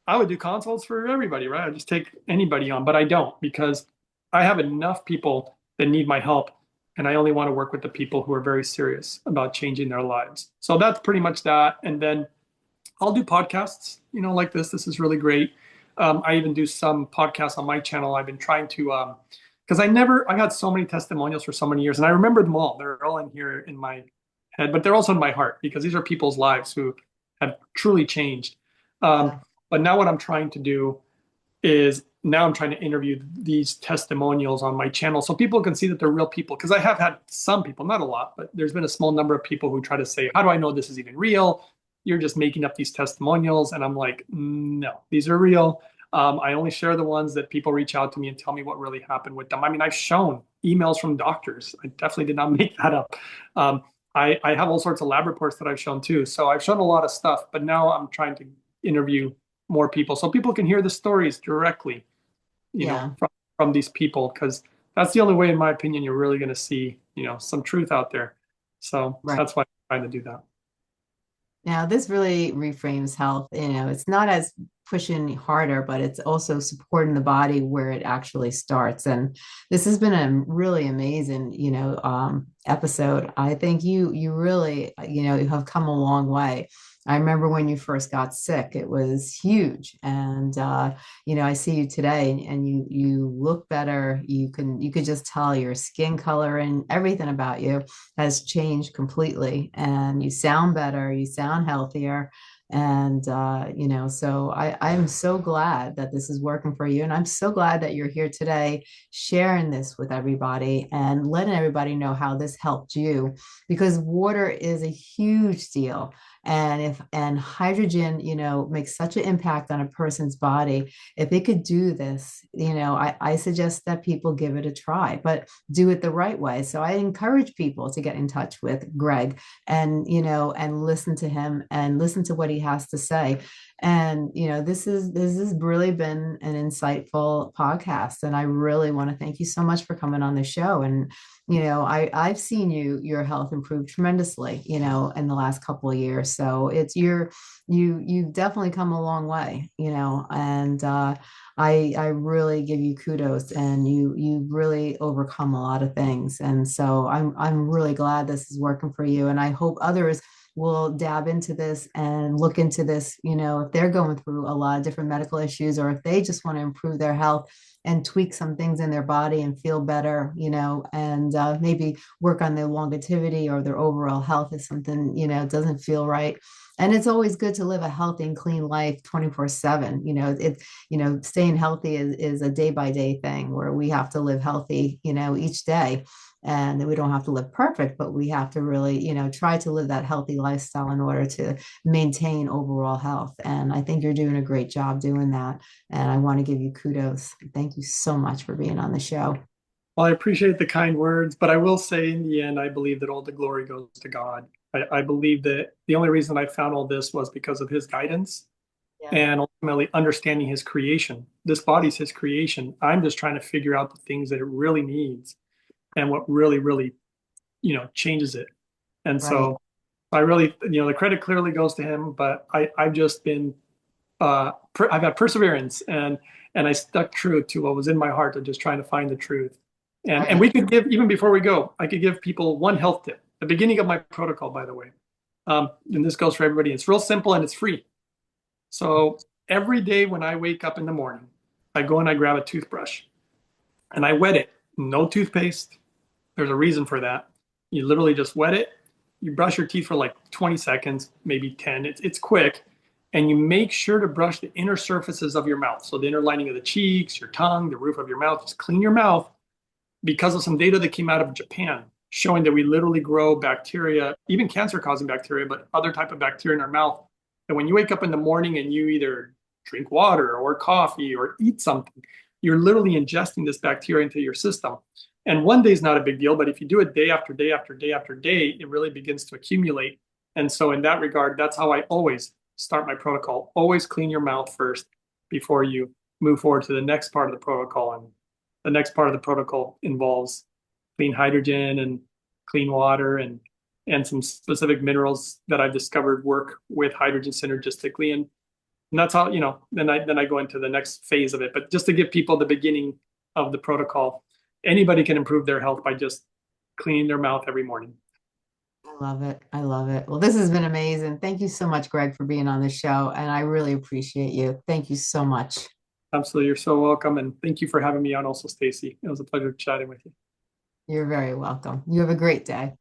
I would do consults for everybody, right? I just take anybody on, but I don't because I have enough people that need my help. And I only want to work with the people who are very serious about changing their lives. So that's pretty much that. And then I'll do podcasts, like this. This is really great. I even do some podcasts on my channel. I've been trying to, because I got so many testimonials for so many years and I remember them all. They're all in here in my head, but they're also in my heart because these are people's lives who have truly changed. Um, Yeah. but now what I'm trying to do is now I'm trying to interview these testimonials on my channel so people can see that they're real people. Because I have had some people, not a lot, but there's been a small number of people who try to say, how do I know this is even real? You're just making up these testimonials. And I'm like, no, these are real. I only share the ones that people reach out to me and tell me what really happened with them. I mean, I've shown emails from doctors. I definitely did not make that up. I have all sorts of lab reports that I've shown too. So I've shown a lot of stuff, but now I'm trying to interview more people so people can hear the stories directly, Yeah. from these people, because that's the only way, in my opinion, you're really going to see, some truth out there. So Right. that's why I'm trying to do that. Now, this really reframes health. It's not as pushing harder, but it's also supporting the body where it actually starts. And this has been a really amazing, episode. I think you really, you have come a long way. I remember when you first got sick, it was huge. And I see you today and you look better. You could just tell your skin color and everything about you has changed completely, and you sound better, you sound healthier. And so I'm so glad that this is working for you, and I'm so glad that you're here today sharing this with everybody and letting everybody know how this helped you, because water is a huge deal. And hydrogen, makes such an impact on a person's body. If it could do this, I suggest that people give it a try, but do it the right way. So I encourage people to get in touch with Greg and listen to him and listen to what he has to say. And this has really been an insightful podcast, and I really want to thank you so much for coming on the show. And I've seen your health improve tremendously, in the last couple of years. So you've definitely come a long way, and I really give you kudos, and you've really overcome a lot of things. And so I'm really glad this is working for you, and I hope others will dab into this and look into this, if they're going through a lot of different medical issues, or if they just want to improve their health and tweak some things in their body and feel better, and maybe work on their longevity or their overall health if something, doesn't feel right. And it's always good to live a healthy and clean life 24/7. Staying healthy is a day by day thing where we have to live healthy, each day. And we don't have to live perfect, but we have to really, try to live that healthy lifestyle in order to maintain overall health. And I think you're doing a great job doing that. And I want to give you kudos. Thank you so much for being on the show. Well, I appreciate the kind words, but I will say in the end, I believe that all the glory goes to God. I believe that the only reason I found all this was because of his guidance Yeah. and ultimately understanding his creation. This body's his creation. I'm just trying to figure out the things that it really needs and what really, really, changes it. And Right. so I really, the credit clearly goes to him, but I've just been, I've had perseverance and I stuck true to what was in my heart of just trying to find the truth. And Right. we could give, even before we go, I could give people one health tip, the beginning of my protocol, by the way. And this goes for everybody. It's real simple and it's free. So every day when I wake up in the morning, I go and I grab a toothbrush and I wet it. No toothpaste. There's a reason for that. You literally just wet it. You brush your teeth for like 20 seconds, maybe 10. It's quick. And you make sure to brush the inner surfaces of your mouth. So the inner lining of the cheeks, your tongue, the roof of your mouth. Just clean your mouth because of some data that came out of Japan showing that we literally grow bacteria, even cancer-causing bacteria, but other type of bacteria in our mouth. And when you wake up in the morning and you either drink water or coffee or eat something, you're literally ingesting this bacteria into your system. And one day is not a big deal, but if you do it day after day after day after day, it really begins to accumulate. And so in that regard, that's how I always start my protocol. Always clean your mouth first before you move forward to the next part of the protocol. And the next part of the protocol involves clean hydrogen and clean water and some specific minerals that I've discovered work with hydrogen synergistically. And that's how, then I go into the next phase of it. But just to give people the beginning of the protocol, anybody can improve their health by just cleaning their mouth every morning. I love it. I love it. Well, this has been amazing. Thank you so much, Greg, for being on the show. And I really appreciate you. Thank you so much. Absolutely. You're so welcome. And thank you for having me on also, Stacey. It was a pleasure chatting with you. You're very welcome. You have a great day.